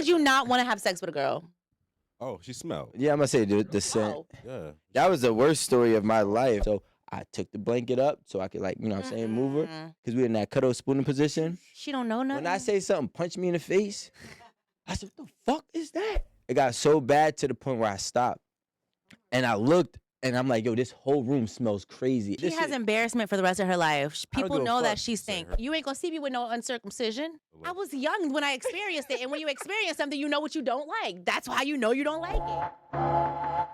made you not want to have sex with a girl? Oh, she smelled. Yeah, I'm gonna say the scent. Oh. Yeah. That was the worst story of my life. So I took the blanket up so I could, like, you know what I'm saying, move her. Because we in that cuddle spooning position. She don't know nothing. When I say something, punch me in the face, I said, what the fuck is that? It got so bad to the point where I stopped. And I looked, and I'm like, yo, this whole room smells crazy. She has embarrassment for the rest of her life. I don't People give a know that fuck. she stink. You ain't gonna see me with no uncircumcision. I was young when I experienced it, and when you experience something, you know what you don't like. That's how you know you don't like it.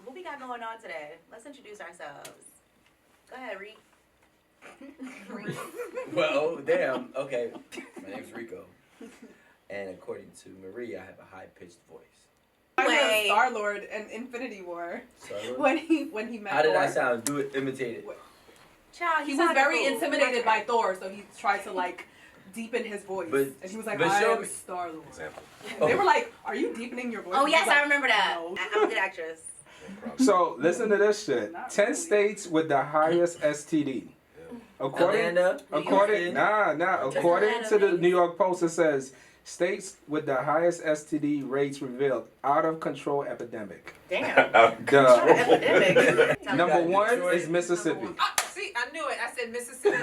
What we got going on today? Let's introduce ourselves. Go ahead, Reek. Well, damn. Okay. My name's Rico. And according to Marie, I have a high-pitched voice. I Star-Lord in Infinity War. Star-Lord? When he met How did Thor. I sound? Do it. Imitate it. Child, He was very intimidated by Thor, so he tried to like deepen his voice. But- and he was like, but I show am me- Star-Lord. Example. They were like, are you deepening your voice? Oh And yes, he's like, I remember that. No. I'm a good actress. So listen to this shit. Not 10 really. states with the highest STD. According Atlanta, according to the New York Post, it says states with the highest STD rates revealed out of control epidemic. Damn. The number one is Mississippi. See, I knew it. I said Mississippi.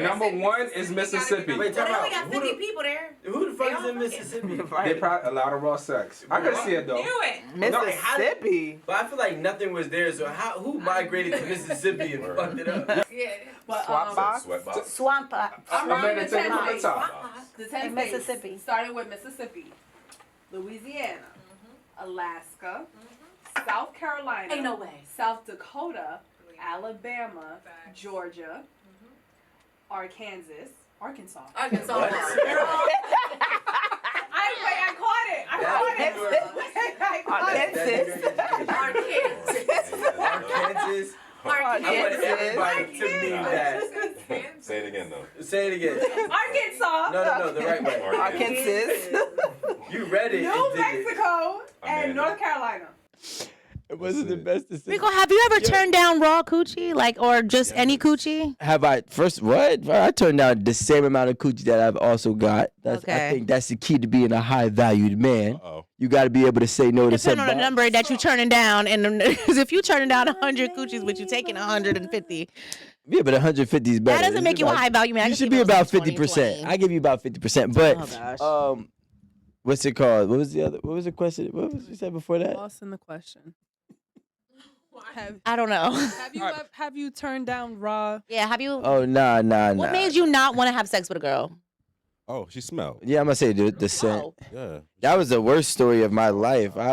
Number one is Mississippi. Wait, Well, time they only out. got 50 people there. Who the fuck is all in fucking- Mississippi? They probably a lot of raw sex. I can see it though. Knew it. Mississippi. But I feel like nothing was there, so who migrated to Mississippi and fucked it up? Yeah. But, Sweatbox. Swamp. I'm I'm running gonna the take 10 it from the states. top. The 10 And states Mississippi. started with Mississippi, Louisiana, Alaska, South Carolina, Ain't no way. South Dakota, Alabama, Georgia, Arkansas. Arkansas. What? I caught it. I caught it. Arkansas. I want everybody to mean that. Say it again, though. Say it again. Arkansas. No, the right way. Arkansas. You read it. New and did it. Mexico and Amanda. North Carolina. It wasn't the best decision. Rico, have you ever turned down raw coochie? Like, or just any coochie? Have I what? I turned down the same amount of coochie that I've also got. I Okay. think that's the key to being a high valued man. Uh-oh. You got to be able to say no to Depending on the somebody. number that you turning down, and if you turning down 100 coochies, but you taking 150, Yeah, but 150 is better. that doesn't make you a high value man. I You can should see be those about 20, 50%. 20. I give you about 50%. But Oh, gosh. what's it called? What was the other? What was the question? What was you said before that? Lost in the question. I don't know. Have you turned down raw? Yeah, have you? Oh nah. What made you not want to have sex with a girl? Oh, she smelled. Yeah, I'm gonna say the scent. Oh, Yeah. That was the worst story of my life. I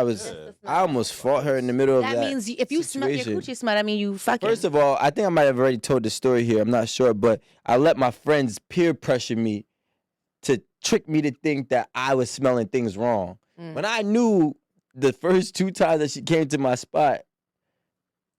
almost fought her in the middle of that. that means if you smell your situation. coochie smell, I mean you fucking. First of all, I think I might have already told the story here. I'm not sure, but I let my friends peer pressure me to trick me to think that I was smelling things wrong. When I knew the first 2 times that she came to my spot,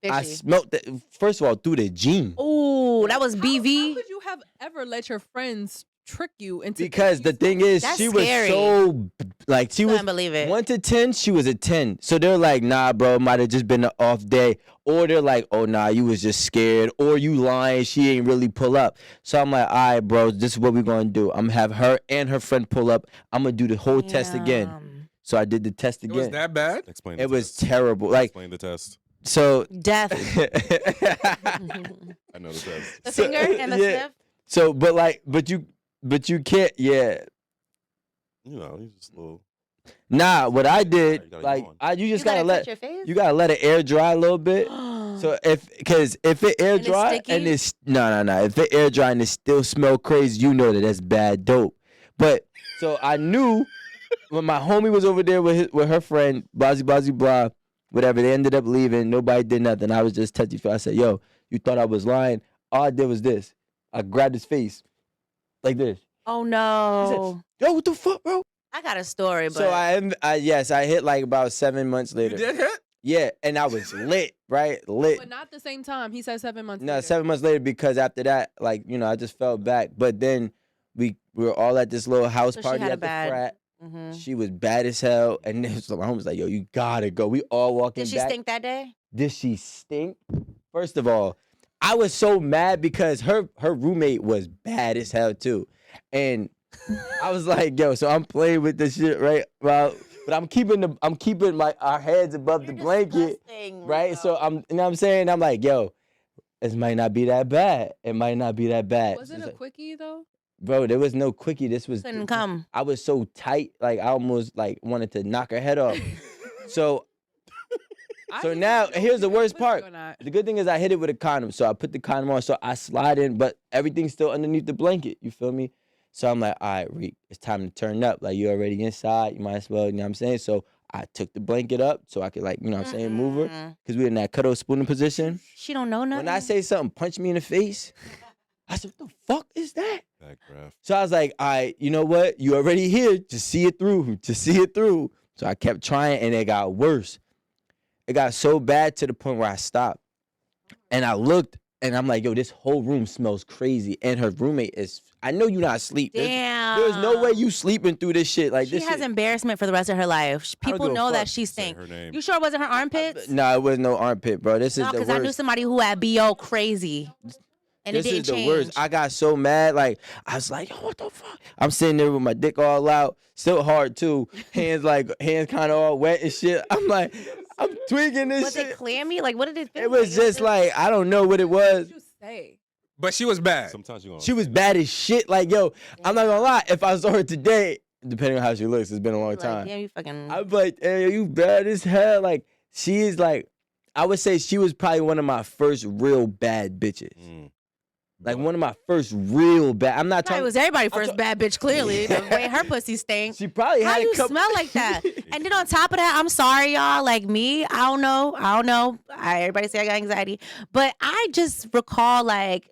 I Fishy. smelled that. First of all, through the jean. Ooh, that was How BV. could you have ever let your friends trick you into? Because the thing is, That's she was scary. so like she was Couldn't believe it. 1 to 10, she was a 10. So they're like, nah, bro, it might have just been an off day. Or they're like, oh nah, you was just scared. Or you lying, she ain't really pull up. So I'm like, all right, bro, this is what we're gonna do. I'm gonna have her and her friend pull up. I'm gonna do the whole test again. Damn. So I did the test It was again. that bad? Explain the It was test. terrible. Like Explain the test. so. Death. I know the test. The finger and the yeah. sniff. So, but you can't. Yeah. You know, he's just a little. Nah, what I You did, gotta like, go on. you just You gotta gotta let touch your face? you gotta let it air dry a little bit. So because if it air And it's dry sticky? and it's no, if it air dry and it still smell crazy, you know that that's bad dope. But so I knew when my homie was over there with her friend, blah blah, whatever. They ended up leaving. Nobody did nothing. I was just touchy. I said, "Yo, you thought I was lying?" All I did was this. I grabbed his face like this. Oh He no. said, "Yo, what the fuck, bro?" I got a story, but So I hit like about 7 months later. You did hit? Yeah, and I was lit, right? Lit. But not the same time. He said 7 months. No, later. 7 months later because after that, like, I just fell back. But then we were all at this little house So she party had a at the bad- frat. Mm-hmm. She was bad as hell. And then my home was like, yo, you gotta go. We all walking Did she back. stink that day? Did she stink? First of all, I was so mad because her roommate was bad as hell too. And I was like, yo, so I'm playing with this shit, right? Well, but I'm keeping our heads above the blanket. Right? So you know what I'm saying? I'm like, yo, it might not be that bad. It might not be that bad. Was it a quickie though? Bro, there was no quickie. This was Couldn't come. I was so tight, like I almost like wanted to knock her head off. So I so just now didn't know here's if the you got worst pussy part. or not. The good thing is I hit it with a condom. So I put the condom on, so I slide in, but everything's still underneath the blanket. You feel me? So I'm like, all right, Reek, it's time to turn up. Like you already inside, you might as well, you know what I'm saying? So I took the blanket up so I could like, you know what I'm saying, move her. Mm-mm. Cause we in that cuddle spooning position. She don't know nothing. When I say something, punch me in the face. I said, what the fuck is that? Backdraft. So I was like, all right, you know what? You already here. Just see it through. Just see it through. So I kept trying and it got worse. It got so bad to the point where I stopped. And I looked and I'm like, yo, this whole room smells crazy. And her roommate is, I know you're not asleep. Damn. There's no way you sleeping through this shit. Like She this has shit. embarrassment for the rest of her life. I don't People give a know that fuck. she Say stink. her name. You sure it wasn't her armpits? No, it was no armpit, bro. This is No, the because I knew worst. somebody who had BO crazy. And This it is didn't the change. worst. I got so mad. Like, I was like, yo, what the fuck? I'm sitting there with my dick all out. Still hard, too. Hands kind of all wet and shit. I'm like, I'm tweaking this Was shit. it clammy? Like, what did it feel It was like? just like, I don't know what it was. What you say? But she was bad. Sometimes you gonna. She was bad as shit. Like, yo, I'm not gonna lie. If I saw her today, depending on how she looks, it's been a long Like, time. damn, you fucking. I'm like, hey, you bad as hell. Like, she is like, I would say she was probably one of my first real bad bitches. Like, one of my first real bad. I'm not Probably talking. was everybody's first bad bitch, clearly. The way her pussy stank. She probably How had you a couple. smell like that? And then on top of that, I'm sorry, y'all. Like me, I don't know. Everybody say I got anxiety. But I just recall, like,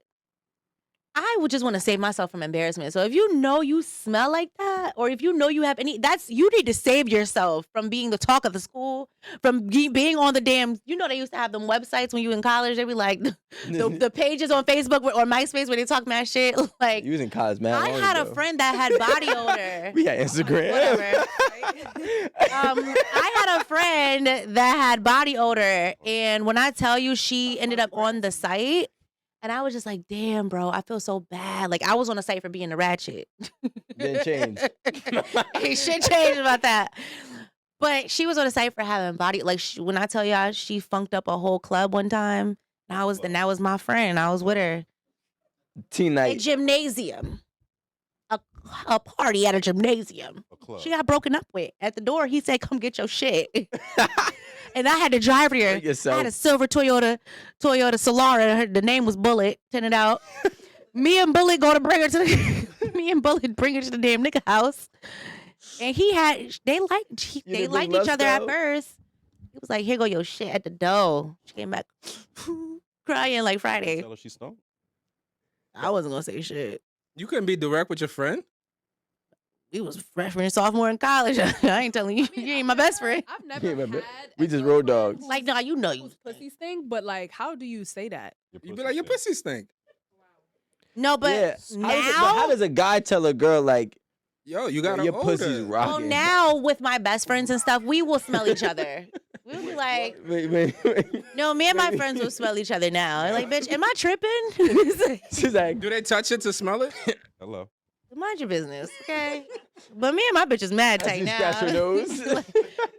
I would just want to save myself from embarrassment. So if you know you smell like that, or if you know you have you need to save yourself from being the talk of the school, from being on the damn, they used to have them websites when you in college. They be like, the pages on Facebook or MySpace where they talk mad shit. Like, You was in college, man. I had a friend that had body odor. We had Instagram. Whatever. I had a friend that had body odor, and when I tell you, she ended up on the site, and I was just like, "Damn, bro, I feel so bad." Like I was on the site for being a ratchet. Didn't change. Ain't shit changed about that. But she was on the site for having body. Like when I tell y'all, she funked up a whole club one time. And that was my friend. I was with her. Teen A night. gymnasium. A party at a gymnasium. A club. She got broken up with. At the door, he said, "Come get your shit." And I had to drive her there. Bring yourself. I had a silver Toyota Solara. The name was Bullet. Tinted out. Me and Bullet go to bring her to the damn nigga house. And they liked each other at first. He was like, "Here go your shit at the door." She came back crying like Friday. Tell her she stunk. I wasn't gonna say shit. You couldn't be direct with your friend? We was freshman and sophomore in college. I ain't telling you. You ain't my best friend. I've never Yeah, my had. bad. a We just road girlfriend dogs. Like, nah, you know you. whose pussy stink, but like, how do you say that? You'd be like, your pussy stink. No, but Yeah. now. How does a guy tell a girl like Yo, you got your pussy's Well, rocking? now with my best friends and stuff, we will smell each other. We'll be like, Wait. no, me and my friends will smell each other now. Like, bitch, am I tripping? She's like, Do they touch it to smell it? Hello. Mind your business, okay? But me and my bitch is mad as tight you now. scratch her nose.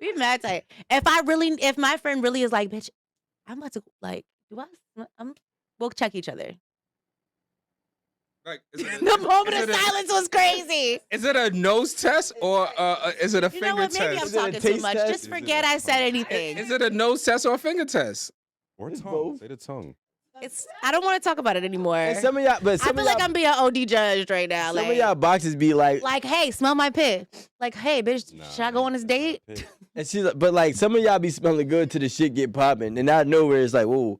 We mad tight. If my friend really is like, bitch, I'm about to like, we'll check each other. Like, The moment of silence was crazy. Is it a nose test or is it a You know finger what? Maybe I'm test? Is it a talking too taste much. test? Just forget I said anything. Is it a nose test or a finger test? Or It's tongue. both. Say the tongue. I don't want to talk about it anymore. And some of y'all, but I some feel of like y'all, I'm being OD judged right now. some of y'all boxes be like, Hey, smell my pit. Like, hey, bitch, Nah, should I go on this date? and she's like, but like some of y'all be smelling good till the shit get popping, and out of nowhere it's like, whoa,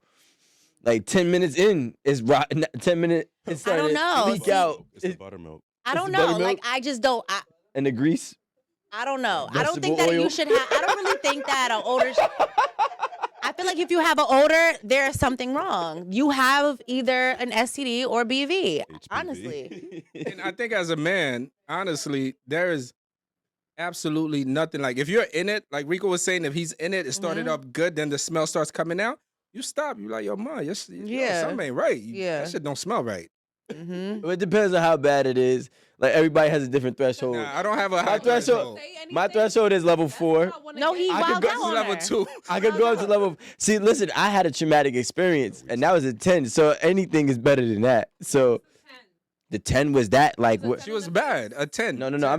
like 10 minutes in, it's 10 minutes. It's I don't starting to know. leak See, out. It's the buttermilk. I don't the know. buttermilk? Like, I just don't. And the grease. I don't know. I don't think Vegetable that you oil. should have. I don't really think that an older. I feel like if you have an odor, there's something wrong. You have either an STD or BV. Honestly. And I think as a man, honestly, there is absolutely nothing like if you're in it, like Rico was saying, if he's in it, it started up good, then the smell starts coming out. You stop. You like, yo, man, yo, something ain't right. That shit don't smell right. It depends on how bad it is. Like everybody has a different threshold. Nah, I don't have a high threshold. My threshold is level 4. No, he I could wild go out to on level her. 2. I could go up to level. See, listen, I had a traumatic experience, and that was a 10. So anything is better than that. So the 10 was that like what? She was bad. A 10. No. The I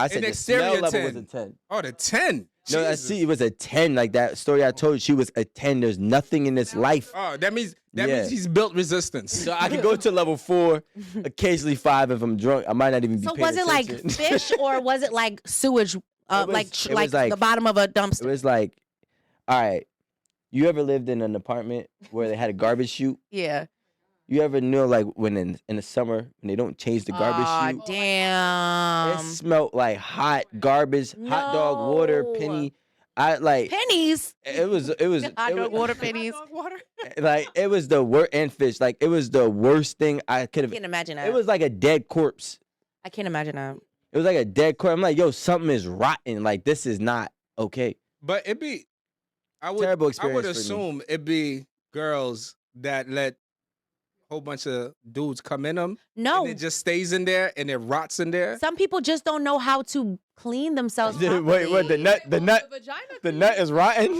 said the exterior smell level 10. was a 10. Oh, the 10. No, I Jesus. see. It was a 10. Like that story I told you, she was a 10. There's nothing in this life. Oh, that means Yeah. he's built resistance. So I could go to level 4, occasionally 5 if I'm drunk. I might not even be. So paying was it like attention. fish or was it like sewage? It was Like the bottom of a It dumpster. was like, all right. You ever lived in an apartment where they had a garbage chute? Yeah. You ever know like when in the summer when they don't change the garbage Aw, chute? damn. It smelled like hot garbage, hot dog water, No. penny. I like Pennies. it was Hot dog water pennies. like it was the worst, and fish. Like it was the worst thing I could I have. can't imagine that. It was like a dead corpse. I can't imagine that. It was like a dead corpse. I'm like, yo, something is rotten. Like this is not okay. But it'd be, Terrible I experience would for me. assume it'd be girls that let a whole bunch of dudes come in them. No. And it just stays in there and it rots in there. Some people just don't know how to clean themselves properly. Wait, what? The nut is rotten.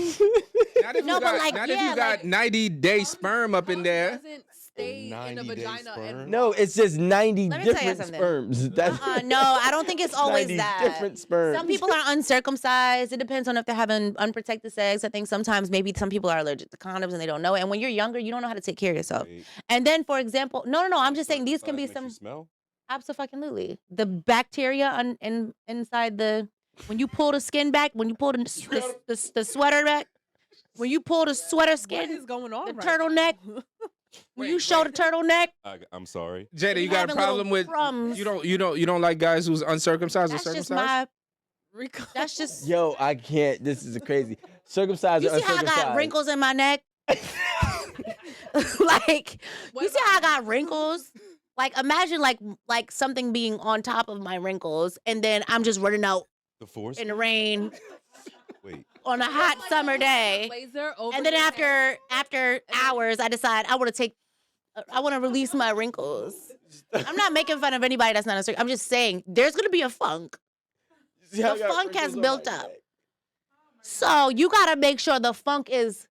Not if No, you but got, like, not yeah, if you got like- 90-day sperm up in there. Doesn't stay in the 90-day vagina sperm? and No, it's just 90 Let me tell you different something. sperms. That's No, I don't think it's always 90 that. different sperms. Some people are uncircumcised. It depends on if they're having unprotected sex. I think sometimes maybe some people are allergic to condoms and they don't know it. And when you're younger, you don't know how to take care of yourself. Wait. And then, for example, no, I'm just saying these can be Makes you some smell? absolutely the bacteria inside the when you pull the skin back, when you pull the sweater back, when you pull the sweater what skin, is going on? the right turtleneck. now? When you show the turtleneck, I'm sorry. Jada, you You got a having problem little with crumbs. you don't like guys who's uncircumcised or that's just circumcised? my. Rico. That's just. Yo, I can't. This is crazy. Circumcised You or see how I got uncircumcised? wrinkles in my neck? Like, What you see how I about- got wrinkles? Like, imagine like something being on top of my wrinkles, and then I'm just running out The force? in the rain Wait. on a hot summer day. Laser over And then your head. after hours, I decide I want to release my wrinkles. I'm not making fun of anybody that's not a circum. I'm just saying there's gonna be a funk. See how I The got funk has wrinkles on built my up. neck? So you gotta make sure the funk is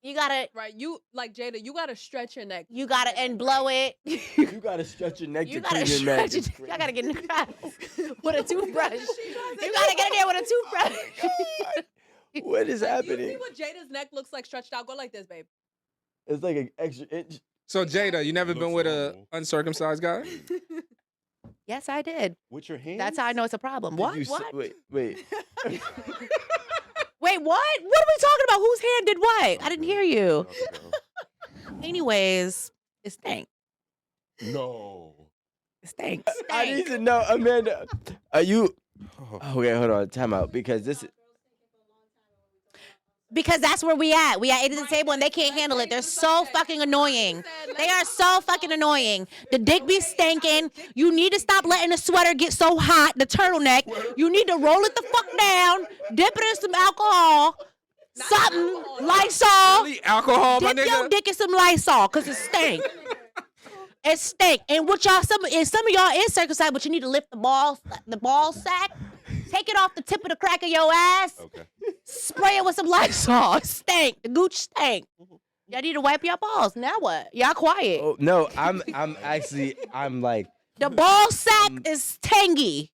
you gotta Right, you like Jada. You gotta stretch your neck. and blow it. You gotta stretch your neck You to gotta clean your neck. stretch it. I gotta get in the crowd with a toothbrush. You gotta get in there with a toothbrush. What is Do you see happening? what Jada's neck looks like stretched out? Go like this, babe. It's like an extra inch. So Jada, you never Looks been with a normal. uncircumcised guy? Yes, I did. With your hands? That's how I know it's a problem. Did What? you s- What? Wait. Wait, what? What are we talking about? Whose hand did what? I didn't hear you. Anyways, it stank. No. It stank. I need to know, Amanda. Are you? Okay, hold on. Time out because this. Because that's where we at. We at the table and they can't handle it. They're so fucking annoying. They are so fucking annoying. The dick be stinking. You need to stop letting the sweater get so hot, the turtleneck. You need to roll it the fuck down, dip it in some alcohol, something, Lysol. Really? Alcohol, my Dip your nigga? dick in some Lysol, cause it stink. It stink. And what y'all, some of y'all is circumcised, but you need to lift the ball sack, take it off the tip of the crack of your ass, Okay. spray it with some Lysol. It stank. The gooch stank. Y'all need to wipe your balls. Now what? Y'all quiet. Oh no, I'm like. The ball sack is tangy.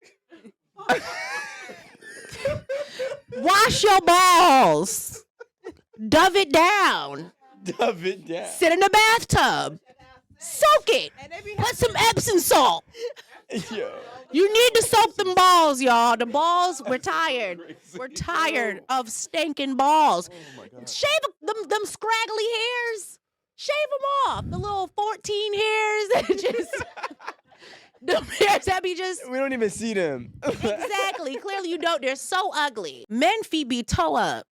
Wash your balls. Dove it down. Dove it down. Sit in the bathtub. Soak it. Put some Epsom salt. Yo. You need to soak them balls, y'all. The balls, we're tired. We're tired of stinking balls. Shave them scraggly hairs. Shave them off. The little 14 hairs that just The bears that be just We don't even see them. exactly. Clearly, you don't. They're so ugly. Men feet be toe up.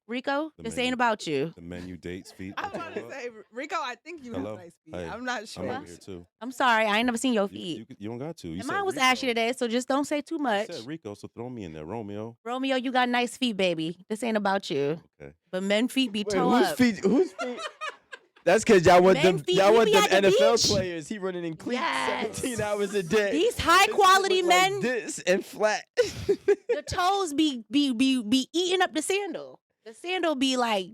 Rico, The this men ain't you- about you. The men you date's feet. I was that about toe to up? say, Rico, I think you Hello? have nice feet. Hey, I'm not I'm sure. over here too. I'm sorry, I ain't never seen your You, feet. you don't got to. You And said mine was Rico. ashy today, so just don't say too You much. said Rico, so throw me in there, Romeo. Romeo, you got nice feet, baby. This ain't about you. Okay. But men feet be Wait, toe whose up. feet? Whose feet? That's because y'all want Men them. feet, Y'all we want be them at the NFL beach. players. He running in cleats Yes. 17 hours a day. These high His feet quality look like men, this and flat. the toes be eating up the sandal. The sandal be like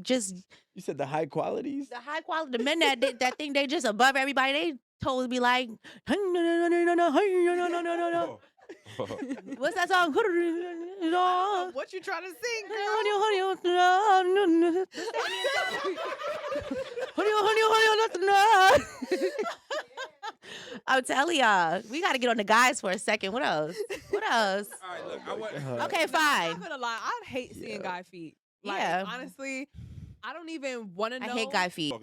just You said the high qualities. the high quality. The men that think they just above everybody, they toes be like, what's that song? What you trying to sing, girl? I'm telling y'all, we got to get on the guys for a second. What else? What else? All right, look, I want. Okay, I'm fine. not gonna lie. I hate seeing guy feet. Like, Yeah. honestly, I don't even want to know. I hate guy feet.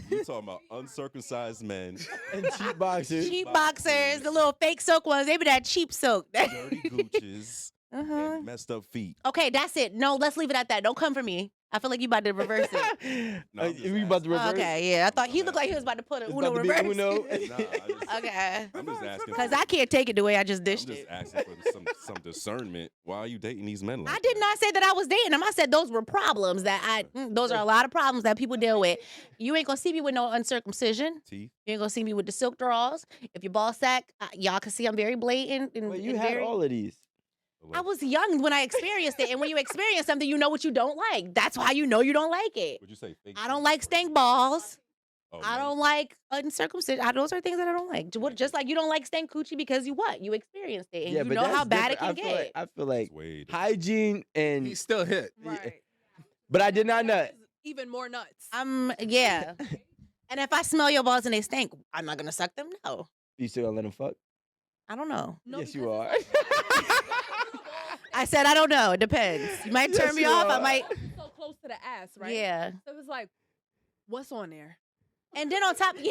You talking about uncircumcised men, And cheap boxers. Cheap boxers, the little fake silk ones. They be that cheap silk. dirty gooches, Uh-huh. and messed up feet. Okay, that's it. No, let's leave it at that. Don't come for me. I feel like you about to reverse it. No, I'm just we about to asking. reverse? Okay, yeah. I thought he looked like he was about to put a It's Uno about to be reverse. Uno. Nah, Okay. I'm just asking. Because I can't take it the way I just I'm dished just it. asking for some discernment. Why are you dating these men like I did that? not say that I was dating them. I said those were problems those are a lot of problems that people deal with. You ain't gonna see me with no uncircumcision. Teeth? You ain't gonna see me with the silk draws. If your ball sack, y'all can see I'm very blatant. And, Wait, you and had very, all of these. I was young when I experienced it. And when you experience something, you know what you don't like. That's why you know you don't like it. Would you say fake I don't teeth like or- stank balls. Oh, I men? don't like uncircumcision. Those are things that I don't like. Just like you don't like stank coochie because you what? You experienced it and you know how bad it can get. I feel like It's way different. hygiene and. He still hit. Right. But I did not nut. Even more nuts. Yeah. And if I smell your balls and they stink, I'm not gonna suck them. No, You still gonna let him fuck? I don't know. No, Yes, because you are. I said I don't know. It depends. You might turn Yes, me you off. I are. might. it's so close to the ass, right? Yeah. So it was like, what's on there? And then on top, is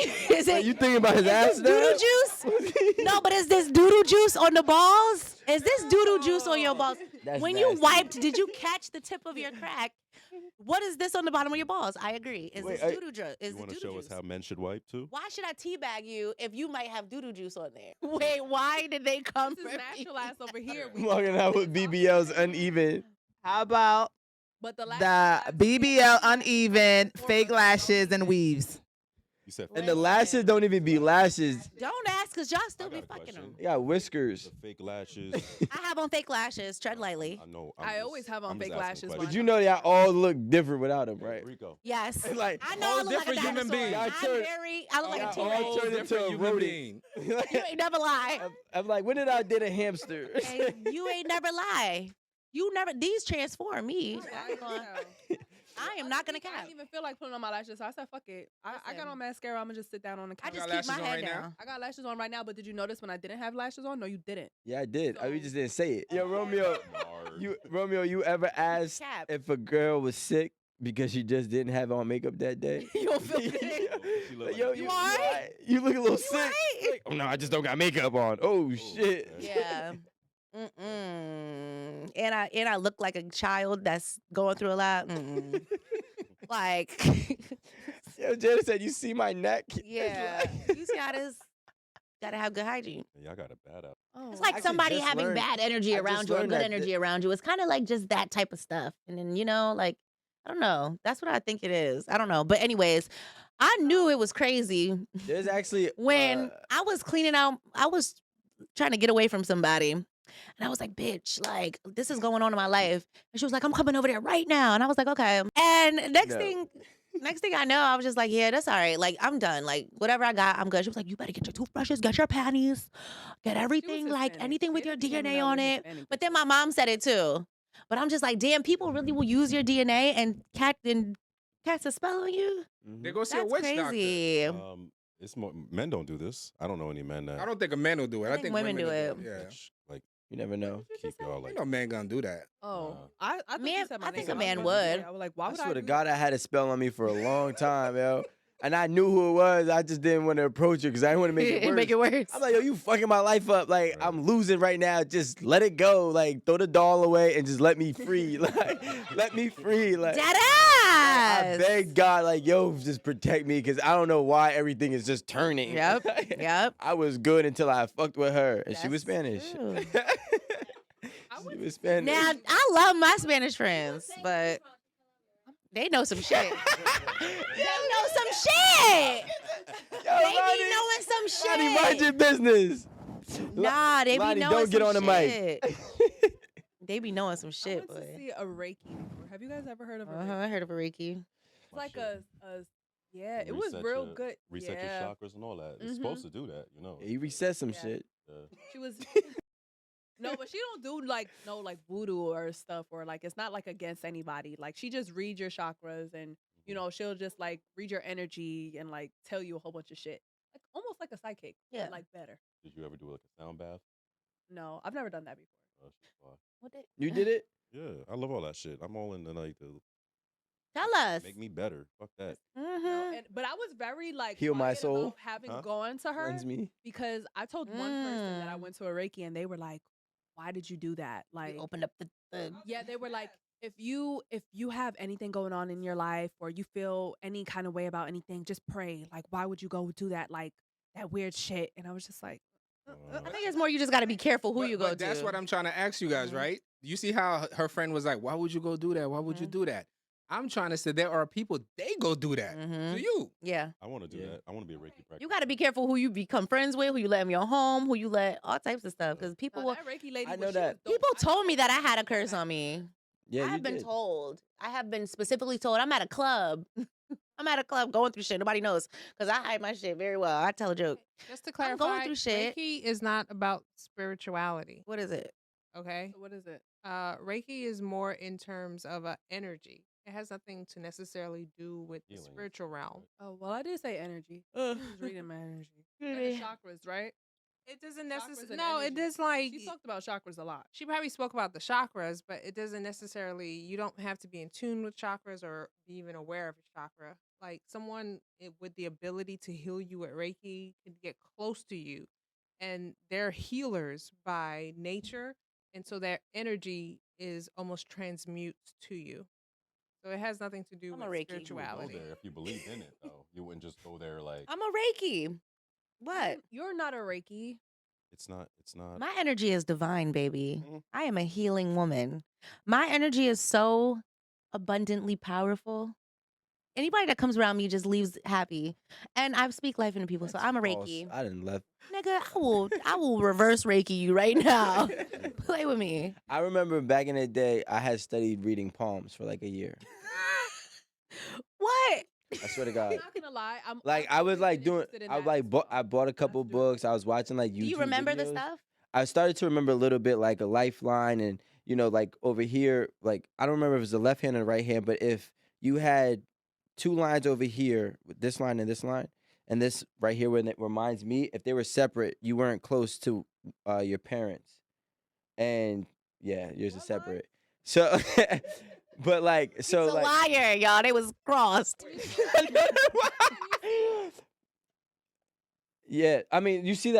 Wait, it you thinking about his is ass this now? doodoo juice? No, but is this doodoo juice on the balls? Is this doodoo juice on your balls? That's When you nasty. wiped, did you catch the tip of your crack? What is this on the bottom of your balls? I agree. Is Wait, this doodoo juice? Is You this want to doodoo show juice? us how men should wipe too? Why should I teabag you if you might have doodoo juice on there? Wait, why did they come This for is me? natural ass over here. Walking out with BBLs uneven. How about But the last the BBL uneven, fake lashes, and weaves? You said And the lashes don't even be lashes. Don't ask, cause y'all still I be got a fucking question. them. They got whiskers. the fake lashes. I have on fake lashes. Tread lightly. I know. I always have on I'm just fake asking lashes questions. But you know y'all all look different without them, right? Rico. Yes. Like, I know all I look like a different human dinosaur. beings. Y'all I'm turn- I look like a y'all T-Rex. all turn into different a human rodent. being. You ain't never lie. I'm like, when did I date a hamster? Hey, you ain't never lie. You never. These transform me. I am not gonna I cap. didn't even feel like putting on my lashes, so I said, "Fuck it." I got Listen. on mascara. I'm gonna just sit down on the I couch. just got keep my lashes on head right now? down. I got lashes on right now, but did you notice when I didn't have lashes on? No, you didn't. Yeah, I did. We So- just didn't say it. Yo, Romeo, you ever asked Cap. if a girl was sick because she just didn't have on makeup that day? You don't feel good. She look Like, like yo, a you, kid. alright? You look a little sick. right? Like, oh no, I just don't got makeup on. Oh shit. okay. Yeah. Mm-mm. And I look like a child that's going through a lot. Mm-mm. Like, Yo, Jada said, you see my neck? yeah. You see how this gotta have good hygiene. Y'all got a bad up. Oh, It's like actually somebody just having learned- bad energy I just around you or learned good that energy around you. It's kind of like just that type of stuff. And then, like, I don't know. That's what I think it is. I don't know. But anyways, I knew it was crazy There's actually when I was cleaning out. I was trying to get away from somebody. And I was like, bitch, like, this is going on in my life. And she was like, I'm coming over there right now. And I was like, okay. And next No. thing I know, I was just like, yeah, that's all right. Like, I'm done. Like, whatever I got, I'm good. She was like, you better get your toothbrushes, get your panties, get everything, like Hispanic. anything with She your didn't even DNA know on what it. Hispanic But then my mom said it too. But I'm just like, damn, people really will use your DNA and cast a spell on you? They go see a That's witch crazy. It's more men don't do this. I don't know any men that doctor. I don't think a man will do it. I I think think women do will it. Yeah. like You never know. keep y'all Ain't like. no man gonna do that. Oh, Nah. I thought Man, you said my I think name. a man was gonna say would. it. I was like, why I would swear to do God, I had a spell on me for a long time, yo. and I knew who it was. I just didn't want to approach her because I didn't want to make it worse. Make it worse. I'm like, yo, you fucking my life up. Like, Right. I'm losing right now. Just let it go. Like, throw the doll away and just let me free. Like, let me free. Like, Dead I ass. beg God, like, yo, just protect me because I don't know why everything is just turning. Yep. Yep. I was good until I fucked with her, and she was That's Spanish. true. She was Spanish. Now I love my Spanish friends, but they know some shit. They know some shit. Yo, They be Lonnie, knowing some shit. Lonnie, mind your business. Nah, they be Lonnie, knowing don't get some on the mic. shit. They be knowing some I shit, went to boy. see a Reiki before. Have you guys ever heard of a Reiki? I heard of a Reiki. It's like a yeah, it was Reset real your- good. Reset yeah. your chakras and all that. It's supposed to do that, you know. He reset some Yeah. shit. She was no, but she don't do like voodoo or stuff, or like it's not like against anybody. Like she just reads your chakras and you know she'll just like read your energy and like tell you a whole bunch of shit, like almost like a psychic, Yeah. but like better. Did you ever do like a sound bath? No, I've never done that before. Oh, shit, why? What they, You did it? Yeah, I love all that shit. I'm all in the like the Tell us. make me better. Fuck that. No, Mm-hmm. but I was very like Heal my quiet soul? about having Huh? gone to her Cleanse me. because I told one person that I Mm. went to a Reiki and they were like, "Why did you do that?" Like, You opened up the yeah, they were like, if you have anything going on in your life or you feel any kind of way about anything, just pray. Like, why would you go do that? Like that weird shit. And I was just like, I think it's more you just got to be careful who But- you go but to. that's what I'm trying to ask you guys, Mhm. right? You see how her friend was like, "Why would you go do that? Why would you Mhm. do that?" I'm trying to say there are people they go do that Mhm. to you. Yeah. I want to do Yeah. that. I want to be a Reiki practitioner. You got to be careful who you become friends with, who you let in your home, who you let, all types of stuff. Because people no, will, that Reiki lady, I was- know she that. was dope. people I told me that I told had a her curse that. on me. Yeah, I you have been did. told. I have been specifically told. I'm at a club. I'm at a club going through shit. Nobody knows because I hide my shit very well. I tell a joke. Just to I'm going clarify, through shit. Reiki is not about spirituality. What is it? Okay, So what is it? Reiki is more in terms of a energy. It has nothing to necessarily do with the Healing. spiritual realm. Oh, well, I did say energy. I was reading my energy. And the chakras, right? It doesn't Chakras necessarily. and No, it energy. is like She talked about chakras a lot. she probably spoke about the chakras, but it doesn't necessarily. You don't have to be in tune with chakras or be even aware of your chakra. Like someone with the ability to heal you at Reiki could get close to you, and they're healers by nature, and so their energy is almost transmutes to you. So it has nothing to do I'm with a Reiki. You would go spirituality. there if you believed in it, though. You wouldn't just go there like I'm a Reiki. What? You're not a Reiki. it's not. It's not. My energy is divine, baby. Mhm. I am a healing woman. My energy is so abundantly powerful. Anybody that comes around me just leaves happy. And I speak life into people, so I'm a False. Reiki. I didn't left. Nigga, I will reverse Reiki you right now. Play with me. I remember back in the day, I had studied reading palms for like a year. What? I swear to I'm God. not gonna lie. Like I've I was always like been doing, interested in I that like as bought, well. I bought a couple That's books. I was watching like YouTube. Do you remember the videos. stuff? I started to remember a little bit like a lifeline and like over here, like I don't remember if it was the left hand or the right hand, but if you had two lines over here with this line and this right here when it reminds me, if they were separate, you weren't close to your parents. And yeah, yours is What line? separate. So but like so He's a like liar, y'all. They was crossed. yeah, I mean, you see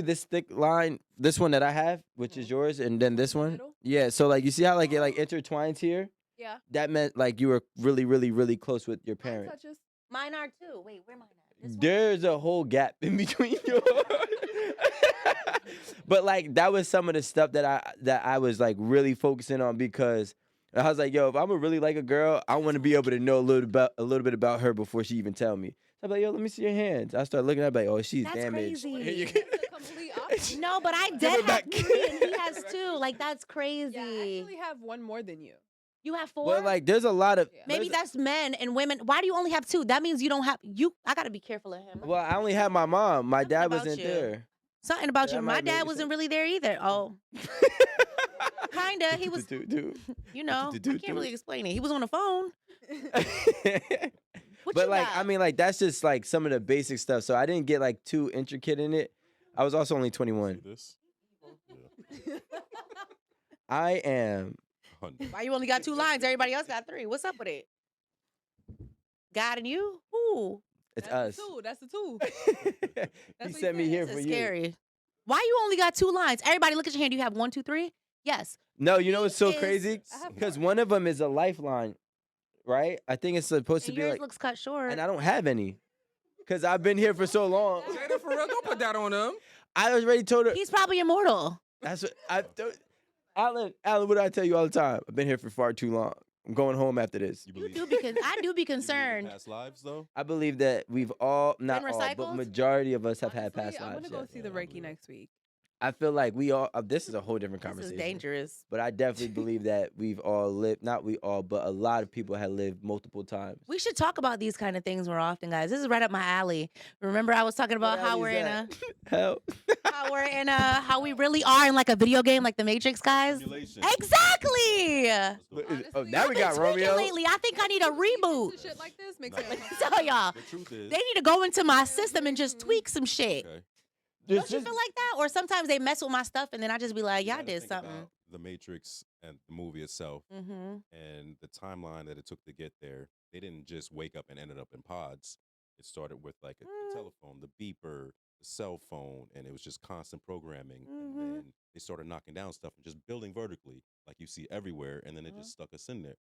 this thick line, this one that I have, which is yours, and then this one. Middle? Yeah, so like you see how like it like intertwines here? Yeah. That meant like you were really, really, really close with your Mine parents. touches. Mine are too. Wait, where mine at? This one? There's a whole gap in between yours. But like that was some of the stuff that I was like really focusing on because I was like, yo, if I'm gonna really like a girl, I want to be able to know a little bit about her before she even tell me. So I'm like, yo, let me see your hands. I start looking at like, oh, she's That's damaged. crazy. Here you It's go. the complete opposite. No, but I Give did it have back. 3 and he has 2. Like that's crazy. Yeah, I actually have one more than you. You have 4? But like, there's a lot of Yeah. Maybe there's- that's men and women. Why do you only have 2? That means you don't have you. I gotta be careful of him. Well, I only had my mom. My Something dad about wasn't you. there. Something about That you. might My make dad sense. wasn't really there either. Oh, kinda. He was. You know, I can't really explain it. He was on the phone. What But you like, got? I mean, like that's just like some of the basic stuff. So I didn't get like too intricate in it. I was also only See 21. this? Yeah. I am. 100. Why you only got 2 lines? Everybody else got 3. What's up with it? God and you? Ooh. It's That's us. the two. That's the two. He what he sent me said. here This for is you. scary. Why you only got 2 lines? Everybody look at your hand. Do you have 1, 2, 3? Yes. No, you know what's so He is- crazy? I have Because 4. one of them is a lifeline, right? I think it's supposed to And be yours like, looks cut short. and I don't have any. Because I've been here for so long. Jada, for real, don't put that on him. I already told her. He's probably immortal. That's what I. Alan, what do I tell you all the time? I've been here for far too long. I'm going home after this. You do because I do be You believe in concerned. past lives, though. I believe that we've all, not Been all, but recycled? majority of us have had Honestly, past I'm lives. gonna go yes. see the Yeah, I Reiki believe it. next week. I feel like we all. This is a whole different This conversation. is dangerous. But I definitely believe that we've all lived. Not we all, but a lot of people have lived multiple times. We should talk about these kind of things more often, guys. This is right up my alley. Remember, I was talking about What how alley we're is in that? a Hell. how we really are in like a video game, like the Matrix, guys. Simulation. Exactly. Let's go. Oh, Honestly, now we got I've been tweaking Romeo. lately. I think I need a reboot. Shit like this makes Nah. me Let me uncomfortable. tell y'all, The truth is, they need to go into my system and just tweak some shit. okay. Don't you feel like that? Or sometimes they mess with my stuff and then I just be like, You y'all gotta did think something. about The Matrix and the movie itself, Mm-hmm. and the timeline that it took to get there. They didn't just wake up and ended up in pods. It started with like a telephone, the beeper, the cell phone, and it was just constant programming. And then they started knocking down stuff and just building vertically, like you see everywhere. And then it just stuck us in there.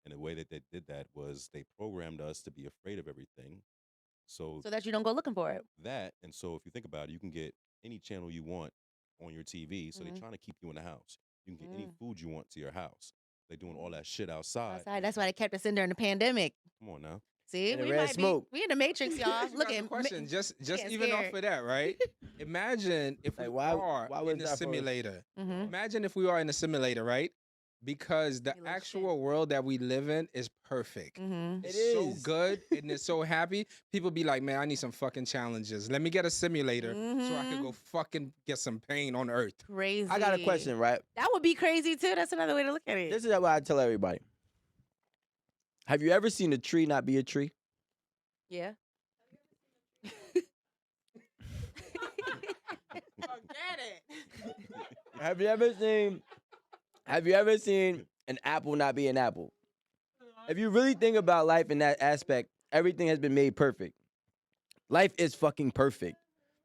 And the way that they did that was they programmed us to be afraid of everything. So So that you don't go looking for it. that, and so if you think about it, you can get any channel you want on your TV. So they're trying to keep you in the house. You can get any food you want to your house. They're doing all that shit outside. Outside. That's why they kept us in during the pandemic. Come on now. See, And the we red might smoke. be. We in the Matrix, y'all. Look Look at at question. Just getting even off scared. of that, right? Imagine if Like, we why are was in the that for us? simulator. Mhm. Imagine if we are in a simulator, right? Because the Hey, little actual world that we live in is perfect. Mhm. It's It so is. good and it's so happy. People be like, man, I need some fucking challenges. Let me get a simulator so I can go fucking get some pain on Earth. Crazy. I got a question, right? That would be crazy too. That's another way to look at it. This is what I tell everybody. Have you ever seen a tree not be a tree? Yeah. Have you ever seen an apple not be an apple? If you really think about life in that aspect, everything has been made perfect. Life is fucking perfect.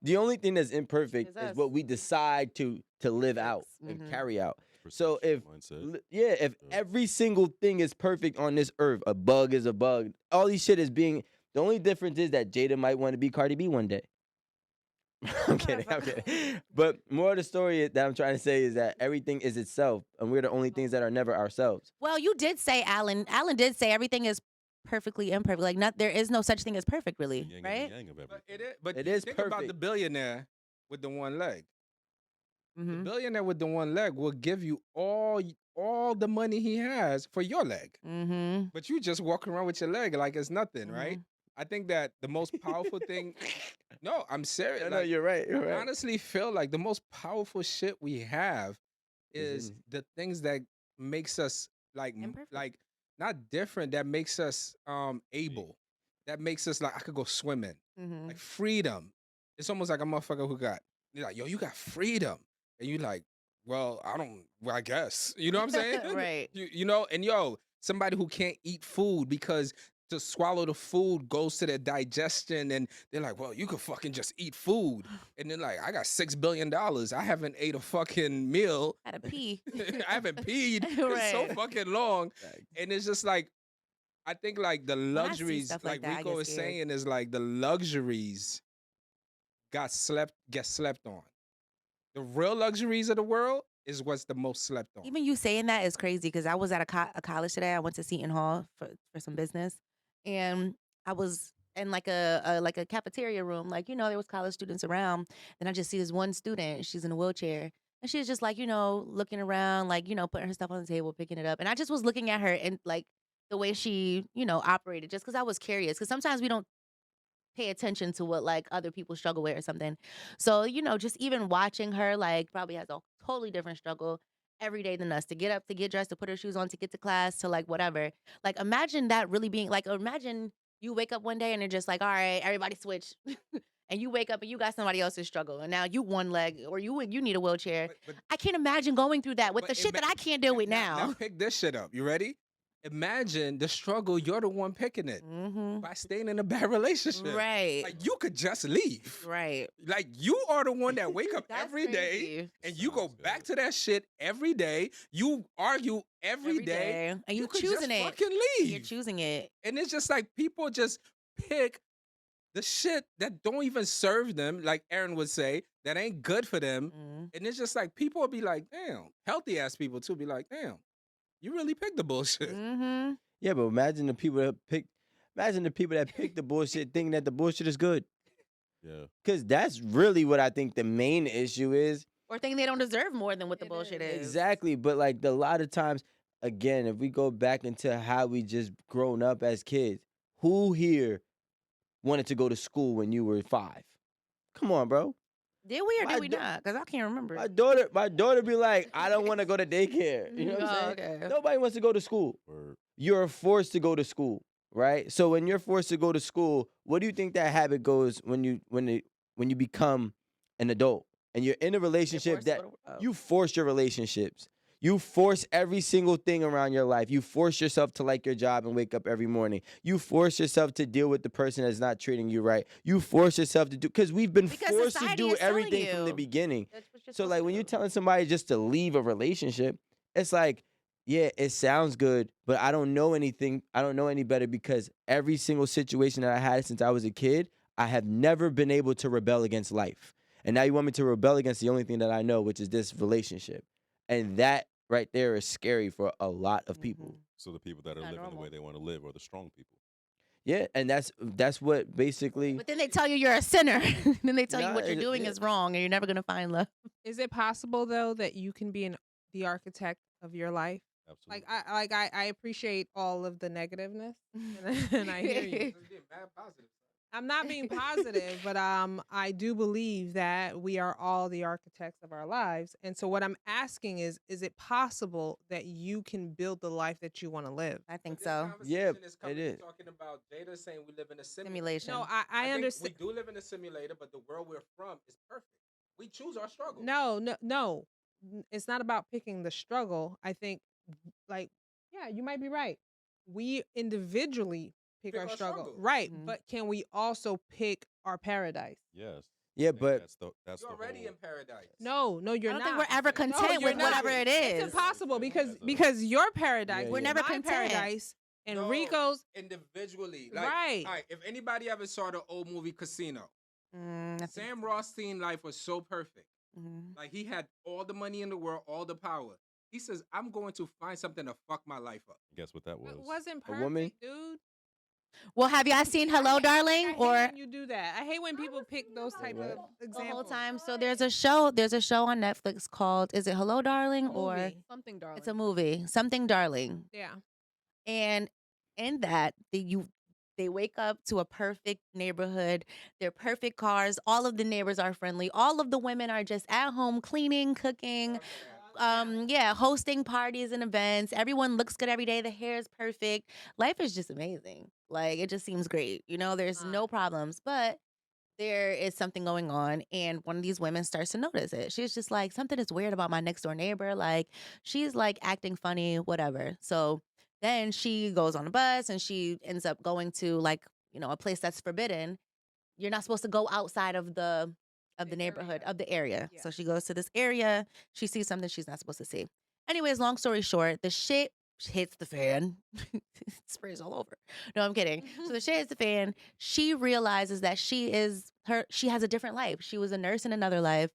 The only thing that's imperfect Is is us. what we decide to live out and Mhm. carry out. So Perception, if mindset. if every single thing is perfect on this earth, a bug is a bug. All these shit is being. The only difference is that Jada might want to be Cardi B one day. I'm kidding. I'm kidding. But more of the story that I'm trying to say is that everything is itself, and we're the only things that are never ourselves. Well, you did say, Alan. Alan did say everything is perfectly imperfect. Like, not there is no such thing as perfect, really, The yin and right? the yang of But everything. It is think about the perfect. billionaire with the one leg. The Mm-hmm. billionaire with the one leg will give you all the money he has for your leg. Mm-hmm. But you just walk around with your leg like it's nothing, right? I think that the most powerful thing. No, I'm serious. No, like, you're right. You're I right. honestly feel like the most powerful shit we have is in- the things that makes us Imperfect. like not different. That makes us able. That makes us like I could go swimming. Mm-hmm. Like freedom. It's almost like a motherfucker who got you're like, yo, you got freedom, and you like, well, I guess. You know what I'm saying? Right. You know, and yo, somebody who can't eat food because to swallow the food goes to their digestion, and they're like, well, you could fucking just eat food. And then like, I got $6 billion. I haven't ate a fucking meal. Had a pee. I haven't peed in so Right. fucking long. And it's just like, I think like the I see luxuries, stuff like like that, I Rico get is scared. saying, is like the luxuries get slept on. The real luxuries of the world is what's the most slept on. Even you saying that is crazy because I was at a college today. I went to Seton Hall for some business, and I was in like a cafeteria room. Like, you know, there was college students around, and I just see this one student. She's in a wheelchair, and she's just like, you know, looking around, like, you know, putting her stuff on the table, picking it up, and I just was looking at her and like the way she, you know, operated, just because I was curious. Because sometimes we don't pay attention to what like other people struggle with or something. So, you know, just even watching her, like, probably has a totally different struggle every day than us, to get up, to get dressed, to put her shoes on, to get to class, to like whatever. Like, imagine that really being like, imagine you wake up one day and they're just like, all right, everybody switch. And you wake up and you got somebody else's struggle, and now you one leg or you need a wheelchair. But I can't imagine going through that with But the shit ima- that I can't deal with now. Now pick this shit up. You ready? imagine the struggle. You're the one picking it by staying in a bad relationship. Right. Like you could just leave. Right. Like you are the one that wake up That's every day crazy. and you go Sounds back good. to that shit every day. You argue every day. And you could choosing just it. fucking leave. You're choosing it. And it's just like people just pick the shit that don't even serve them, like Aaron would say, that ain't good for them. And it's just like people will be like, damn, healthy ass people too be like, damn, you really picked the bullshit. Yeah, but imagine the people that pick the bullshit thinking that the bullshit is good. Yeah. Because that's really what I think the main issue is. Or thinking they don't deserve more than what the bullshit is. Exactly. But like a lot of times, again, if we go back into how we just grown up as kids, who here wanted to go to school when you were 5? Come on, bro. Did we or My did we da- not? Because I can't remember. My daughter be like, I don't want to go to daycare. You know what I'm saying? Okay. Nobody wants to go to school. Word. You're forced to go to school, right? So when you're forced to go to school, what do you think that habit goes when you become an adult and you're in a relationship forced to that go to- oh. you force your relationships? You force every single thing around your life. You force yourself to like your job and wake up every morning. You force yourself to deal with the person that's not treating you right. You force yourself to do, because we've been Because forced to society do is telling everything from the you. beginning. That's what you're So supposed like to when you're do. telling somebody just to leave a relationship, it's like, yeah, it sounds good, but I don't know anything. I don't know any better because every single situation that I had since I was a kid, I have never been able to rebel against life. And now you want me to rebel against the only thing that I know, which is this relationship. And that right there is scary for a lot of people. So the people that are Not living the normal. way they want to live are the strong people. Yeah, and that's what basically. But then they tell you you're a sinner. Then they tell you Nah, what you're doing yeah. is wrong and you're never going to find love. Is it possible though that you can be the architect of your life? Absolutely. I appreciate all of the negativeness, and I hear you. I'm not being positive, but I do believe that we are all the architects of our lives. And so what I'm asking is it possible that you can build the life that you want to live? I think so. Yeah, it is. Talking about Jada saying we live in a Simulation. No, I think understand. we do live in a simulator, but the world we're from is perfect. We choose our struggle. No. It's not about picking the struggle. I think, like, yeah, you might be right. We individually pick our struggle. Right. But can we also pick our paradise? Yes. Yeah, I think but that's You're the already whole- in paradise. No, you're I don't not. think we're ever content you're with not. whatever it It's is. impossible That's because your paradise, Yeah, We're yeah. never my content. paradise, and No, Rico's. individually. Like, Right. All right. If anybody ever saw the old movie Casino, I think Sam so. Rothstein's life was so perfect. Mhm. Like he had all the money in the world, all the power. He says, "I'm going to find something to fuck my life up." Guess what that was? It wasn't A perfect, woman? dude. Well, have y'all seen Hello, I Darling? hate Or when you do that. I hate when people pick those type what? of the examples. whole time? So there's a show on Netflix called, is it Hello, Darling? Or Movie. Something, darling. it's a movie, Something Darling. Yeah. And in that, they wake up to a perfect neighborhood. They're perfect cars. All of the neighbors are friendly. All of the women are just at home cleaning, cooking, hosting parties and events. Everyone looks good every day. The hair is perfect. Life is just amazing. Like it just seems great. You know, there's no problems. But there is something going on, and one of these women starts to notice it. She's just like, something is weird about my next door neighbor. Like she's like acting funny, whatever. So then she goes on a bus and she ends up going to like, a place that's forbidden. You're not supposed to go outside of the neighborhood, of the area. Yeah. So she goes to this area. She sees something she's not supposed to see. Anyways, long story short, the shit hits the fan. It sprays all over. No, I'm kidding. So the shit hits the fan. She realizes that she has a different life. She was a nurse in another life,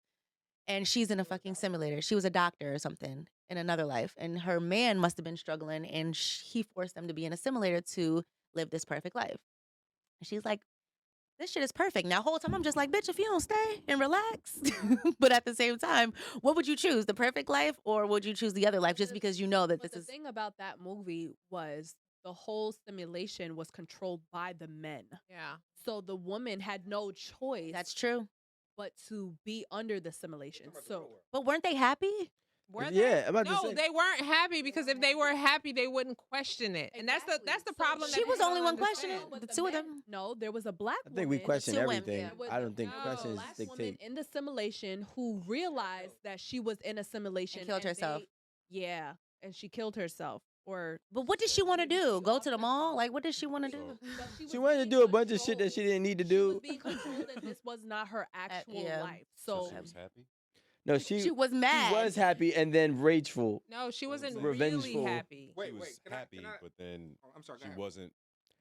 and she's in a fucking simulator. She was a doctor or something in another life, and her man must have been struggling, and he forced them to be in a simulator to live this perfect life. And she's like, this shit is perfect. Now, whole time I'm just like, bitch, if you don't stay and relax. But at the same time, what would you choose? The perfect life, or would you choose the other life just because you know that But this the is thing about that movie was the whole simulation was controlled by the men. Yeah. So the woman had no choice that's true. but to be under the simulation. So But weren't they happy? Were Yeah, they? I'm about to No, say. they weren't happy because if they were happy, they wouldn't question it. And that's the Exactly. So problem. She that was the people only don't one understand. questioning. but The the two of men- them. No, there was a black I think we woman. question two women, everything. yeah. There was I a don't think No. questions black woman dictate. in the simulation who realized that she was in a simulation And killed herself. and she killed herself. or But what did she want to do? Go to the mall? Like, what did she want to do? She wanted to do a bunch of shit that she didn't need to She was do. being controlled, and this was not her actual yeah. life. So So she was happy. No, She was mad. She was happy and then rageful. No, she wasn't saying. really Revengeful. happy. She was happy, but then I'm sorry. Go she ahead. wasn't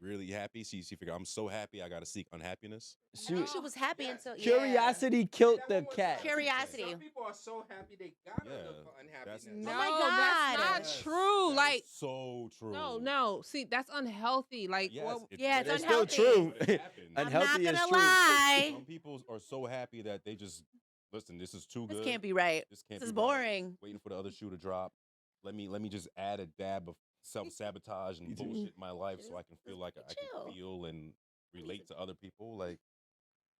really happy. She figured, I'm so happy, I got to seek unhappiness. I think she was happy until Curiosity killed the cat. Curiosity. Some people are so happy they gotta Yeah, look for unhappiness. No, Oh my God. that's not true. That Like, is so true. no. See, that's unhealthy. Like, Yes, what? Yeah, it's It's unhealthy. still true. It happens. I'm Unhealthy not is gonna true. lie. Some people are so happy that they just listen. This is too good. This can't be right. This can't This is be right. boring. Waiting for the other shoe to drop. Let me just add a dab of self-sabotage and bullshit in my life so I can feel like I Chill. can feel and relate to other people. Like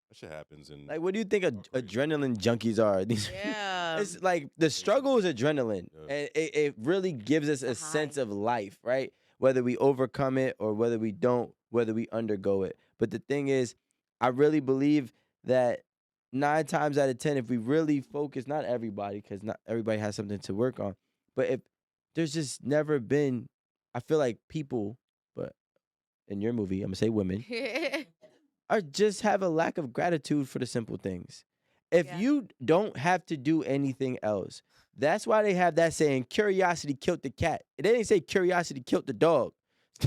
that shit happens. And Like, what do you think crazy. adrenaline junkies are? These, Yeah. it's like the struggle is adrenaline, Yeah. and it really gives us a It's a sense high. of life, right? Whether we overcome it or whether we don't, whether we undergo it. But the thing is, I really believe that 9 times out of 10, if we really focus, not everybody, because not everybody has something to work on, but if there's just never been, I feel like people, but in your movie, I'm gonna say women, are just have a lack of gratitude for the simple things. If Yeah. you don't have to do anything else, that's why they have that saying, curiosity killed the cat. They didn't say curiosity killed the dog.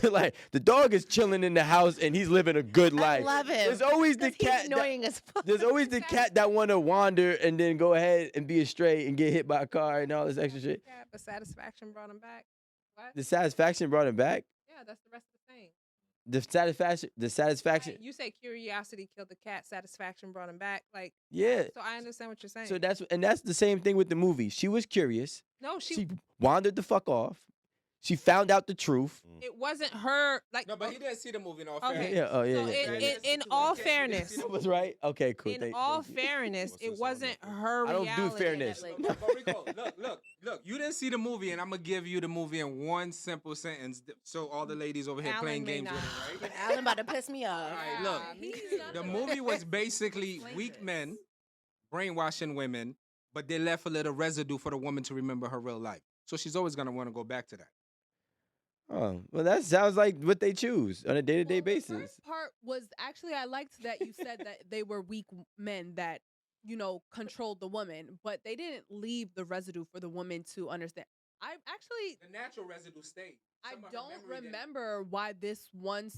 Like, the dog is chilling in the house and he's living a good I life. love him. There's always the 'Cause he's cat. annoying as fuck. There's always the cat that want to wander and then go ahead and be astray and get hit by a car and all this extra shit. Yeah, but satisfaction brought him back. What? The satisfaction brought him back. Yeah, that's the rest of the thing. The satisfaction. Right, you say curiosity killed the cat, satisfaction brought him back. Like, Yeah. so I understand what you're saying. So that's the same thing with the movie. She was curious. no, She wandered the fuck off. She found out the truth. it wasn't her. Like, No, but he didn't see the movie in all Okay. fairness. Yeah. Oh yeah. so yeah. in all fairness, That was right. Okay. Cool. in Thank all you. fairness, What's it this wasn't on? her I don't reality. do fairness. that, But Rico, look. You didn't see the movie, and I'm gonna give you the movie in one simple sentence, so all the ladies over here Alan playing may games with not. it, right? Alan about to piss me off. All right, look. he's not The the movie one was that basically explained weak this. men brainwashing women, but they left a little residue for the woman to remember her real life. So she's always gonna want to go back to that. Oh, well, that sounds like what they choose on a day-to-day Well, the basis. first part was actually I liked that you said that they were weak men that controlled the woman, but they didn't leave the residue for the woman to understand. I actually The natural residue stayed. I Some of her don't memory didn't. remember why this one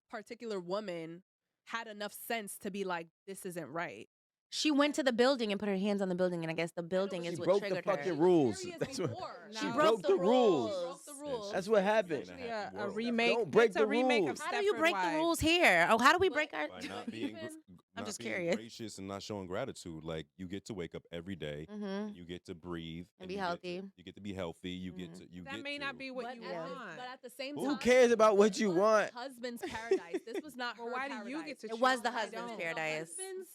particular woman had enough sense to be like, this isn't right. She went to the building and put her hands on the building, and I guess the building She is what broke the triggered fucking her. rules. Curious That's what, before. she No. broke the rules. She broke the rules. That's what happened. Actually, In a happy a world. remake. Don't break it's a the remake rules. of How do you Stepford break the Wives. rules here? Oh, how do we break our? By not being, I'm not just being curious. gracious and not showing gratitude. Like you get to wake up every day, Mm-hmm. you get to breathe And be you get to- healthy. you get to be healthy. You get Mhm. to you That get may to, not be what But you at the- want. but at the same Who time, cares about what this you was want? the husband's paradise. This was not Well, her why paradise. do you get to It was choose? the I husband's don't. paradise. The husband's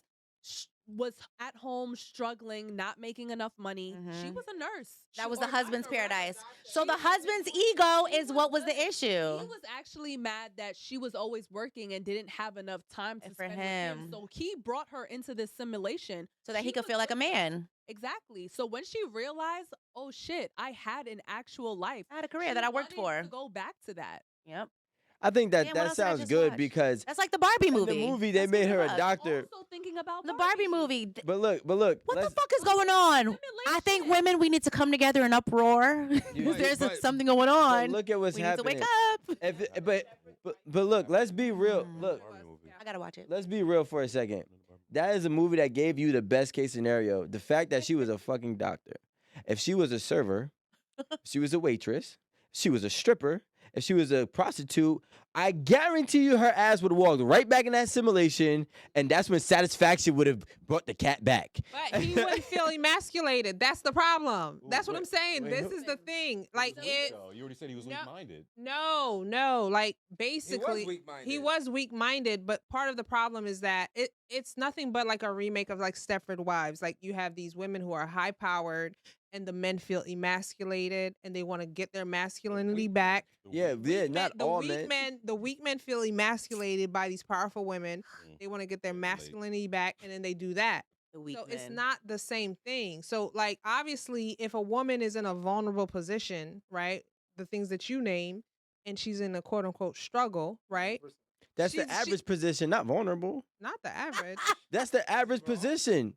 was at home struggling, not making enough money. She Mhm. was a nurse. That was She- the husband's paradise. So She the was- husband's he ego was is what was the good. issue. He was actually mad that she was always working and didn't have enough time to And for spend him. with him. So he brought her into this simulation So that he She could was feel like a good. man. Exactly. So when she realized, oh shit, I had an actual life. I had a career she that I worked wanted for. To go back to that. Yep. I think that Damn, what that else did I sounds just good watch? because That's like the Barbie in movie. the movie they That's made what her it a was. doctor. Also thinking about The Barbie movie. But look, What the let's- fuck is going on? I think women, we need to come together in uproar. You- There's but- something going but on. look at what's We need to happening. wake up. If it- but look, let's be real. Look, Barbie movie. I gotta watch it. let's be real for a second. That is a movie that gave you the best case scenario. The fact that she was a fucking doctor. If she was a server, if she was a waitress, if she was a stripper, if she was a prostitute, I guarantee you her ass would have walked right back in that simulation, and that's when satisfaction would have brought the cat back. But he wouldn't feel emasculated. That's the problem. Ooh, That's what wait, I'm saying. wait, This who- is the thing. Like it. So you already said he was No. weak-minded. No. Like basically, weak-minded. he was weak-minded. But part of the problem is that it's nothing but like a remake of like Stepford Wives. Like you have these women who are high-powered, and the men feel emasculated, and they want to get their masculinity back. Yeah, not The all weak men. The weak men feel emasculated by these powerful women. Mm. They want to get their Manipulate. masculinity back, and then they do that. The weak So it's men. not the same thing. So like obviously if a woman is in a vulnerable position, right? the things that you name, and she's in a quote unquote struggle, right? That's the average position, not vulnerable. Not the average. That's the average position.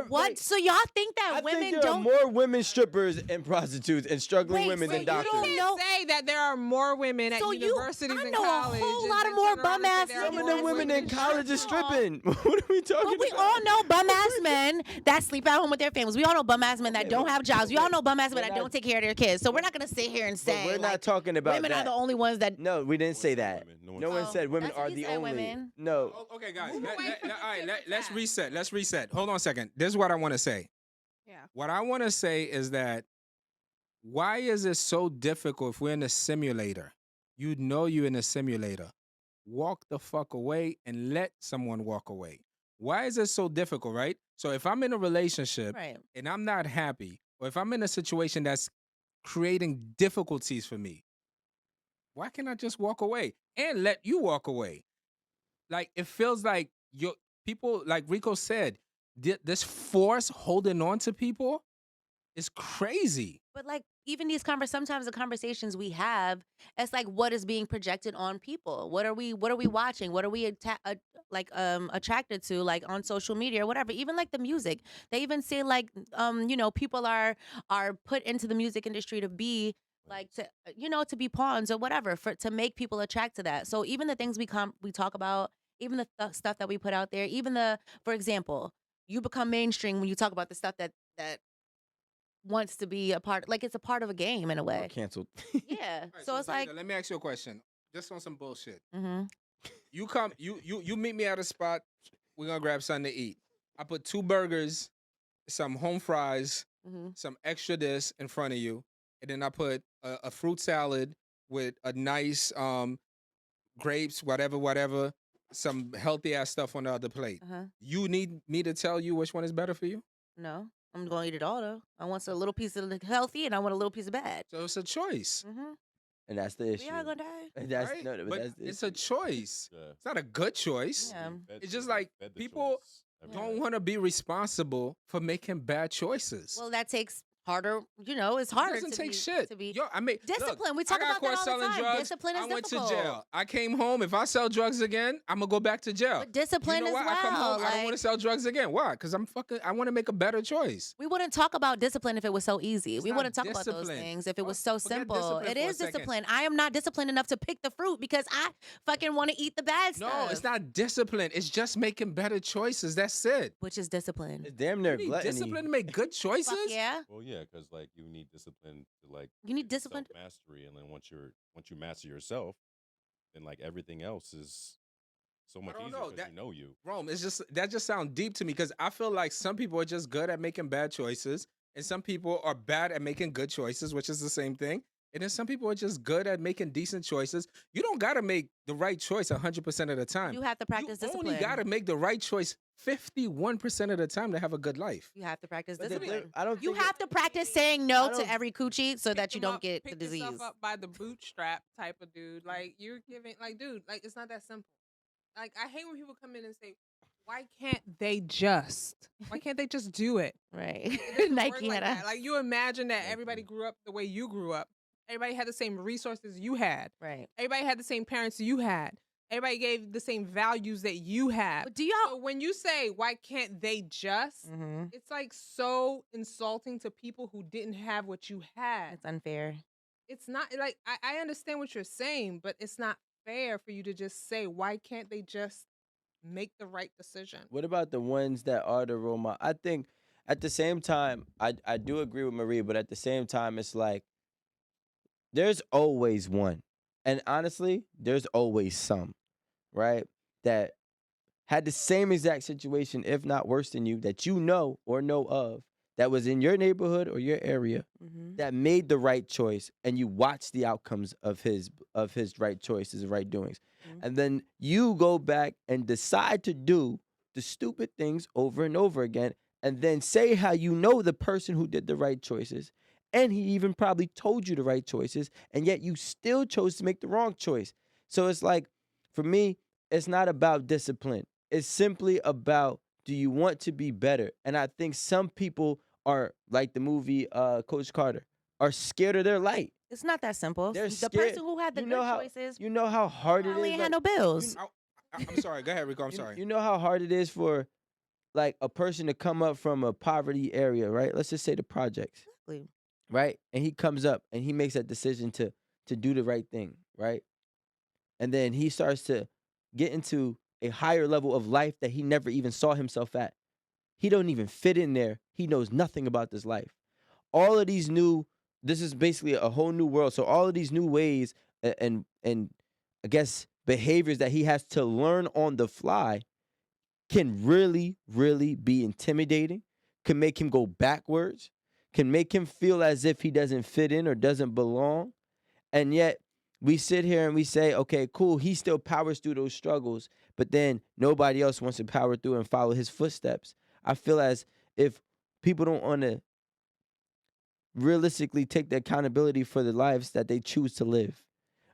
What? So y'all think that I women think there don't? are more women strippers and prostitutes and struggling women than You doctors. can't say that there are more women at universities and know a college. whole lot of more bum ass Some of them women in college are stripping. What are we talking But we about? all know bum ass men that sleep at home with their families. We all know bum ass men that don't have jobs. We all know bum ass men that don't take care of their kids. So we're not gonna sit here and say But we're not like, talking about women that. are the only ones that. No, we didn't say that. No one said women that's what are he the said, only. women. No. Okay, guys. All right, let's reset. Let's reset. Hold on a second. This is what I want to say. Yeah. What I want to say is that why is it so difficult if we're in a simulator? You know you're in a simulator. Walk the fuck away and let someone walk away. Why is it so difficult, right? So if I'm in a relationship Right. and I'm not happy, or if I'm in a situation that's creating difficulties for me, why can't I just walk away and let you walk away? Like, it feels like people, like Rico said, this force holding on to people is crazy. But like even these sometimes the conversations we have, it's like what is being projected on people. What are we watching? What are we attracted to, like on social media or whatever? Even like the music, they even say like people are put into the music industry to be like to be pawns or whatever to make people attract to that. So even the things we talk about, even the stuff that we put out there, even for example, you become mainstream when you talk about the stuff that wants to be a part, like it's a part of a game in a way. Canceled. Yeah. All right, So it's like, let me ask you a question, just on some bullshit. mhm. You come, you meet me at a spot. We're gonna grab something to eat. I put 2 burgers, some home fries, Mhm. some extra this in front of you, and then I put a fruit salad with a nice grapes, whatever, some healthy ass stuff on the other plate. You need me to tell you which one is better for you? No, I'm gonna eat it all though. I want a little piece of the healthy, and I want a little piece of bad. So it's a choice. And that's the issue. We all gonna die. And that's Right? no, but But that's the it's a issue. choice. It's not a good choice. Yeah. It's just like people don't want to be responsible for making bad choices. Well, that takes harder. It's harder. It doesn't to take be, shit. To be Yo, I mean, discipline. Look, We talk I got about that caught all the selling time. drugs. Discipline is I went difficult. to jail. I came home. If I sell drugs again, I'm gonna go back to jail. But discipline you know as what? I come well, home. I don't want to sell drugs again. Why? Because I want to make a better choice. We wouldn't talk about discipline if it was so easy. We not wouldn't talk about those discipline. things if it was so Forget simple. discipline It for a is second. discipline. I am not disciplined enough to pick the fruit because I fucking want to eat the bad stuff. No, it's not discipline. It's just making better choices. That's it. Which is discipline. It's damn near You need gluttony. discipline to make good choices. Fuck yeah. Well, yeah, because like you need discipline to like You need discipline. mastery, and then once you master yourself, then like everything else is so much don't easier know, because you know you. Rome, that just sounds deep to me because I feel like some people are just good at making bad choices, and some people are bad at making good choices, which is the same thing. And then some people are just good at making decent choices. You don't gotta make the right choice 100% of the time. You have to practice You discipline. only gotta make the right choice 51% of the time to have a good life. You have to practice But the discipline. di- I don't You think have to practice saying no I to don't- every coochie so that you don't get the Pick disease. yourself up by the bootstrap type of dude. Like you're giving, like, dude, like it's not that simple. Like I hate when people come in and say, "Why can't they just? Why can't they just do it?" Right. It doesn't work Nike like had that. a Like you imagine that everybody grew up the way you grew up. Everybody had the same resources you had. right. Everybody had the same parents you had. Everybody gave the same values that you had. But do y'all? So when you say, "Why can't they just?" Mhm. It's like so insulting to people who didn't have what you had. It's unfair. It's not like I understand what you're saying, but it's not fair for you to just say, "Why can't they just make the right decision?" What about the ones that are the role model? I think at the same time, I do agree with Marie, but at the same time, it's like there's always one. And honestly, there's always some, right? That had the same exact situation, if not worse than you, that you know or know of, that was in your neighborhood or your area, Mhm. that made the right choice, and you watch the outcomes of his right choices and right doings. Mhm. And then you go back and decide to do the stupid things over and over again, and then say how you know the person who did the right choices, and he even probably told you the right choices, and yet you still chose to make the wrong choice. So it's like, for me, it's not about discipline. It's simply about, do you want to be better? And I think some people are, like the movie Coach Carter, are scared of their light. It's not that simple. They're The scared. person who had the You good know how choices you know how hard it probably is. ain't had Like, no bills. I'm sorry. Go ahead, Rico. I'm sorry. you know how hard it is for like a person to come up from a poverty area, right? Let's just say the projects, Exactly. right? And he comes up and he makes that decision to do the right thing, right? And then he starts to get into a higher level of life that he never even saw himself at. He don't even fit in there. He knows nothing about this life. All of these new, this is basically a whole new world. So all of these new ways and I guess behaviors that he has to learn on the fly can really, really be intimidating, can make him go backwards, can make him feel as if he doesn't fit in or doesn't belong. And yet we sit here and we say, okay, cool, he still powers through those struggles, but then nobody else wants to power through and follow his footsteps. I feel as if people don't want to realistically take the accountability for the lives that they choose to live.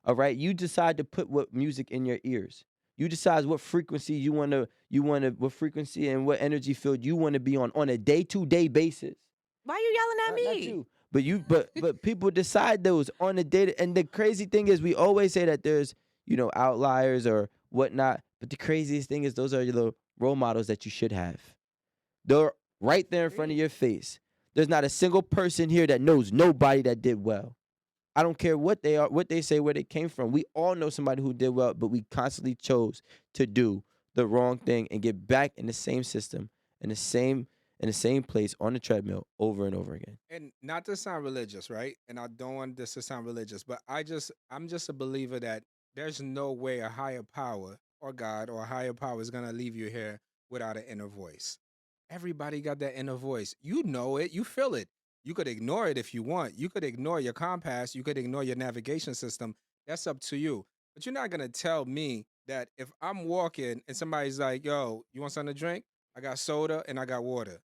All right, you decide to put what music in your ears. You decide what frequency what frequency and what energy field you want to be on a day-to-day basis. Why are you yelling at Not me? you, but but people decide those on a day. And the crazy thing is, we always say that there's outliers or whatnot. But the craziest thing is, those are the role models that you should have. They're right there in front of your face. There's not a single person here that knows nobody that did well. I don't care what they are, what they say, where they came from. We all know somebody who did well, but we constantly chose to do the wrong thing and get back in the same system, in the same place on the treadmill over and over again. And not to sound religious, right? And I don't want this to sound religious, but I'm just a believer that there's no way a higher power or God or a higher power is gonna leave you here without an inner voice. Everybody got that inner voice. You know it, you feel it. You could ignore it if you want. You could ignore your compass. You could ignore your navigation system. That's up to you. But you're not gonna tell me that if I'm walking and somebody's like, "Yo, you want something to drink? I got soda and I got water."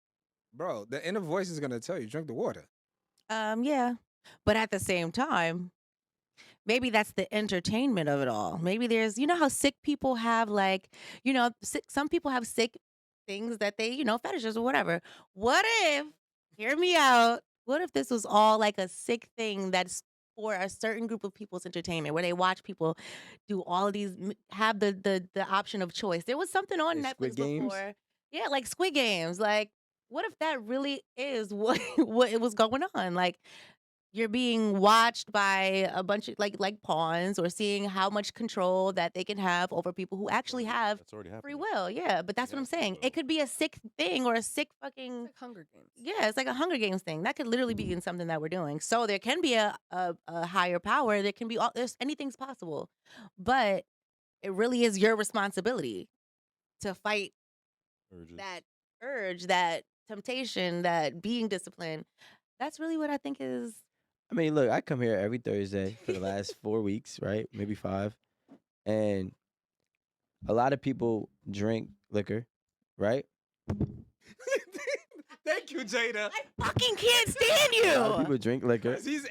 Bro, the inner voice is gonna tell you, drink the water. Yeah. But at the same time, maybe that's the entertainment of it all. Maybe there's, how sick people have some people have sick things that they, fetishes or whatever. What if, hear me out, what if this was all like a sick thing that's for a certain group of people's entertainment where they watch people do all of these, have the option of choice. There was something on Like Netflix Squid Games? before. Yeah, like Squid Games. Like, what if that really is what it was going on? Like, you're being watched by a bunch of like pawns, or seeing how much control that they can have over people who actually have That's already free happening. will. Yeah, but that's what I'm Yeah, free saying. will. It could be a sick thing or a sick It's fucking like Hunger Games. yeah. It's like a Hunger Games thing that could literally be in something that we're doing. So there can be a higher power. There can be all there's anything's possible, but it really is your responsibility to fight Urges. that urge, that temptation, that being disciplined. That's really what I think is. I mean, look, I come here every Thursday for the last 4 weeks, right? Maybe 5. And a lot of people drink liquor, right? Thank you, Jada. I fucking can't stand A lot of you. people drink liquor. 'Cause he's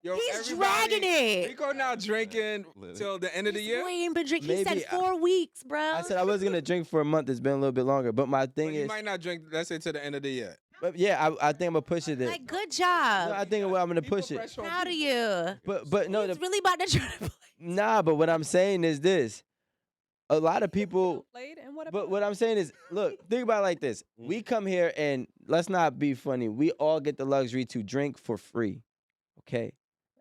He's dragging it. Rico not drinking till the end of the This year. boy ain't been drinking. He Maybe said 4 weeks, bro. I said I was gonna drink for a month. It's been a little bit longer, but my But thing you is, might not drink, let's say, to the end of the year. but yeah, I think I'm gonna push it. There. Like, good No, job. I think I'm gonna People push it. pressure on Proud of people. you. But no, He's really about to try to play. nah. But what I'm saying is this: a lot of people. Played and what But about what I'm saying is, look, think about it like this: we come here and let's not be funny. We all get the luxury to drink for free. Okay,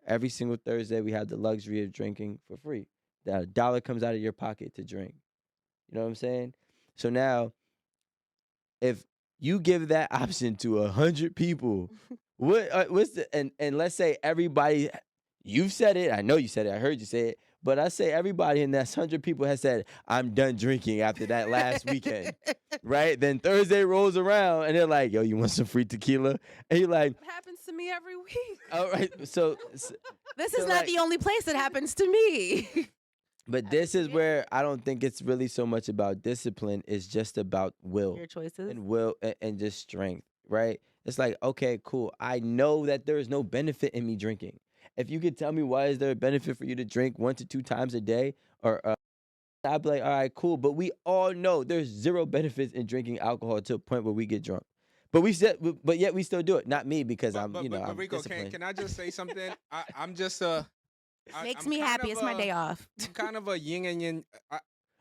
every single Thursday we have the luxury of drinking for free. That $1 comes out of your pocket to drink. You know what I'm saying? So now, if you give that option to 100 people, what's the and let's say everybody, you've said it. I know you said it. I heard you say it. But I say everybody in that 100 people has said, I'm done drinking after that last weekend, right? Then Thursday rolls around and they're like, yo, you want some free tequila? And you're like, It happens to me every week. all right. So This So, is not like- the only place it happens to me. but this is where I don't think it's really so much about discipline. It's just about will. Your choices. And will and just strength, right? It's like, okay, cool. I know that there is no benefit in me drinking. If you could tell me why is there a benefit for you to drink 1 to 2 times a day, or I'd be like, all right, cool. But we all know there's zero benefits in drinking alcohol to a point where we get drunk. But we said, but yet we still do it. Not me because I'm, But I'm Rico, disciplined. can I just say something? I'm just Makes I'm me kind happy. of It's my day off. I'm kind of a yin and yang, A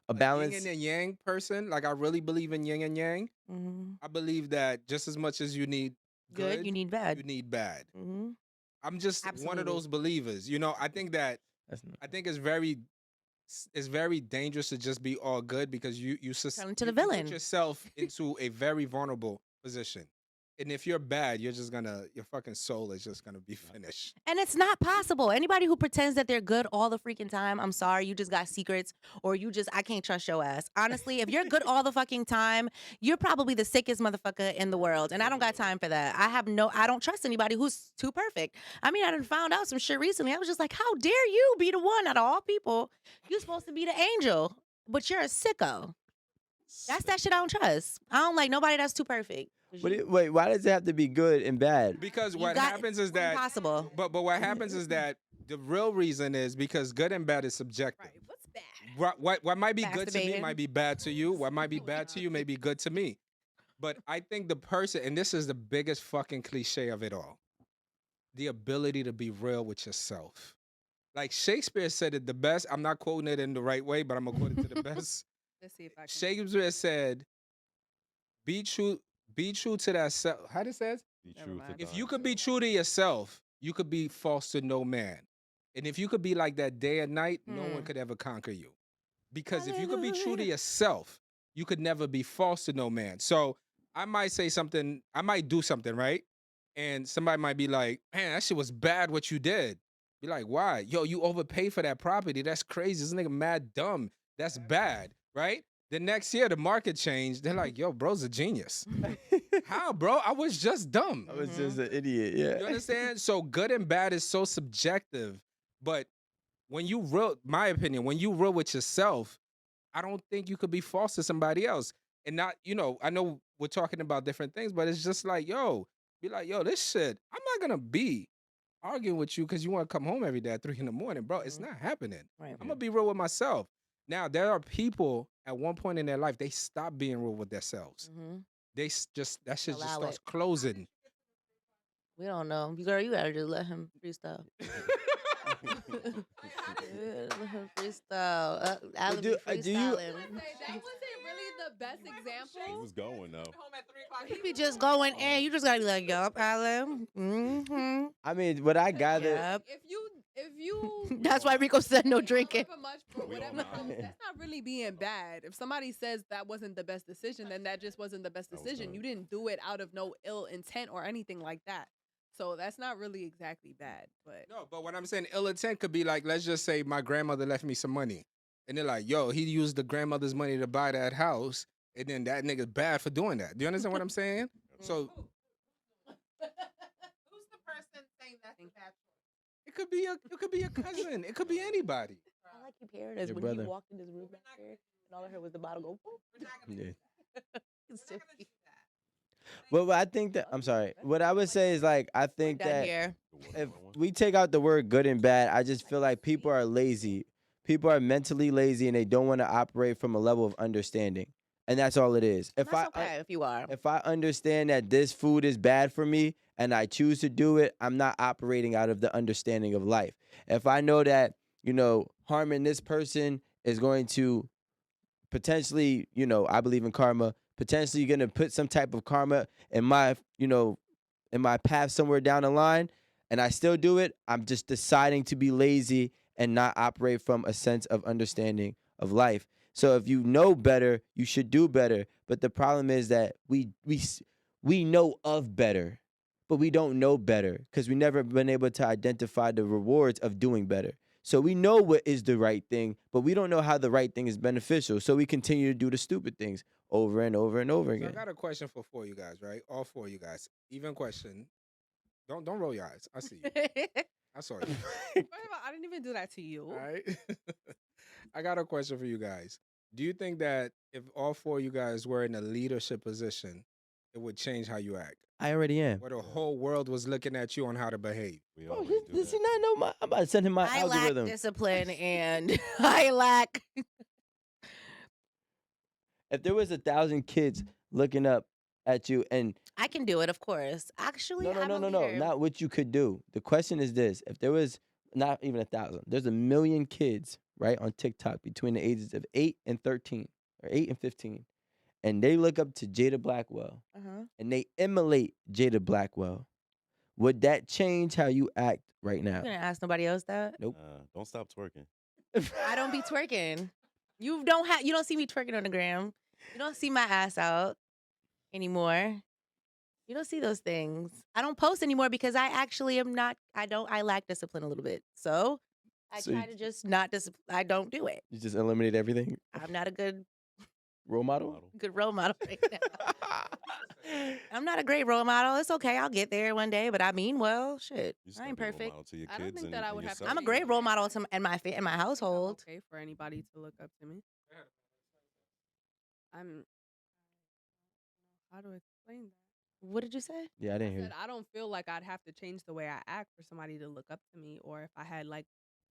yin balance. and yang person. Like I really believe in yin and yang. Mhm. I believe that just as much as you need Good, you need bad. you need bad. Mhm. I'm just one of Absolutely. those believers. I think that That's not, I think it's very dangerous to just be all good because you Turn into the you villain. put yourself into a very vulnerable position. And if you're bad, your fucking soul is just gonna be finished. And it's not possible. Anybody who pretends that they're good all the freaking time, I'm sorry, you just got secrets, or I can't trust your ass. Honestly, if you're good all the fucking time, you're probably the sickest motherfucker in the world. And I don't got time for that. I don't trust anybody who's too perfect. I mean, I done found out some shit recently. I was just like, how dare you be the one out of all people? You're supposed to be the angel, but you're a sicko. That's that shit I don't trust. I don't like nobody that's too perfect. wait, why does it have to be good and bad? Because You what got- happens is that Impossible. but what happens is that the real reason is because good and bad is subjective. Right. What's bad? What might be good to me Masturbating. might be bad to you. What might be bad to you may be good to me. But I think the person, and this is the biggest fucking cliche of it all, the ability to be real with yourself. Like Shakespeare said it the best. I'm not quoting it in the right way, but I'm gonna quote it to the best. Let's see if I can. Shakespeare said, be true to that self. How does it say? Be Never true mind. to If God. you could be true to yourself, you could be false to no man. And if you could be like that day and night, no one could ever conquer you. Because if you could be true to Hallelujah. yourself, you could never be false to no man. So I might say something, I might do something, right? And somebody might be like, man, that shit was bad what you did. Be like, why? Yo, you overpaid for that property. That's crazy. This nigga mad dumb. That's bad, right? The next year, the market changed. They're like, yo, bro's a genius. How, bro? I was just dumb. I was just an idiot. Yeah. You understand? So good and bad is so subjective. But when you my opinion, when you real with yourself, I don't think you could be false to somebody else. And not, I know we're talking about different things, but it's just like, be like, this shit, I'm not gonna be arguing with you because you want to come home every day at 3 in the morning, bro. It's not happening. Right. I'm gonna be real with myself. Now, there are people at one point in their life, they stop being real with themselves. Mhm. That shit just Allow starts it. closing. We don't know. Girl, you gotta just let him freestyle. Let him freestyle. I would be do you- freestyling. That wasn't really the best He example. was going though. Home at 3 o'clock. He be just going in. You just gotta be like, yup, Alan. Mm-hmm. I mean, what I gather, Yep. If you That's why Rico said no drinking. however much for We all whatever know. comes, that's not really being bad. If somebody says that wasn't the best decision, then that just wasn't the best That was decision. bad. You didn't do it out of no ill intent or anything like that. So that's not really exactly bad. But No, but what I'm saying, ill intent could be like, let's just say my grandmother left me some money. And they're like, yo, he used the grandmother's money to buy that house. And then that nigga's bad for doing that. Do you understand what I'm saying? So Who's the person saying that's the bad choice? it could be a cousin. It could be anybody. I like keep hearing this Your when brother. he walked in this room back there, and all I heard was the bottle go. Boop. We're not gonna Yeah. do that. It's We're so not gonna do cute. that. but I think that, I'm sorry. What I would say is like, I think Done that here. if we take out the word good and bad, I just feel like people are lazy. People are mentally lazy and they don't want to operate from a level of understanding. And that's all it is. If That's okay if you are. if I understand that this food is bad for me and I choose to do it, I'm not operating out of the understanding of life. If I know that, harming this person is going to potentially, I believe in karma, potentially going to put some type of karma in my, in my path somewhere down the line, and I still do it, I'm just deciding to be lazy and not operate from a sense of understanding of life. So if you know better, you should do better. But the problem is that we know of better, but we don't know better because we never been able to identify the rewards of doing better. So we know what is the right thing, but we don't know how the right thing is beneficial. So we continue to do the stupid things over and over and over So I again. got a question for 4 of you guys, right? All 4 of you guys. Even question. Don't roll your eyes. I see you. I saw you. first of all, I didn't even do that to you. All right. I got a question for you guys. Do you think that if all 4 of you guys were in a leadership position, it would change how you act? I already am. Where the whole world was looking at you on how to behave? We Oh, always do does he that. not know I'm about to send him my I lack algorithm. discipline and I lack. If there was 1,000 kids looking up at you. And I can do it, of course. Actually, no, no, I'm no, no, over no, here. not what you could do. The question is this: if there was not even 1,000, there's 1,000,000 kids right on TikTok between the ages of 8 and 13 or 8 and 15, and they look up to Jada Blackwell Uh-huh. and they emulate Jada Blackwell. Would that change how you act right You now? gonna ask nobody else that? Nope. Don't stop twerking. I don't be twerking. You don't see me twerking on the gram. You don't see my ass out anymore. You don't see those things. I don't post anymore because I actually am not. I lack discipline a little bit. So I So try to just not discipline. I don't do it. You just eliminate everything. I'm not a good Role model. role model right now. I'm not a great role model. It's okay. I'll get there one day. But I mean, well, shit. You just I ain't gotta be a role perfect. model to your I don't kids think and, that I and would have to yourself. I'm a change great the role way model I to in my think I'm household. okay for anybody to look up to me. I'm. How to explain that? What did you say? Yeah, I didn't hear. Said I don't feel like I'd have to change the way I act for somebody to look up to me, or if I had like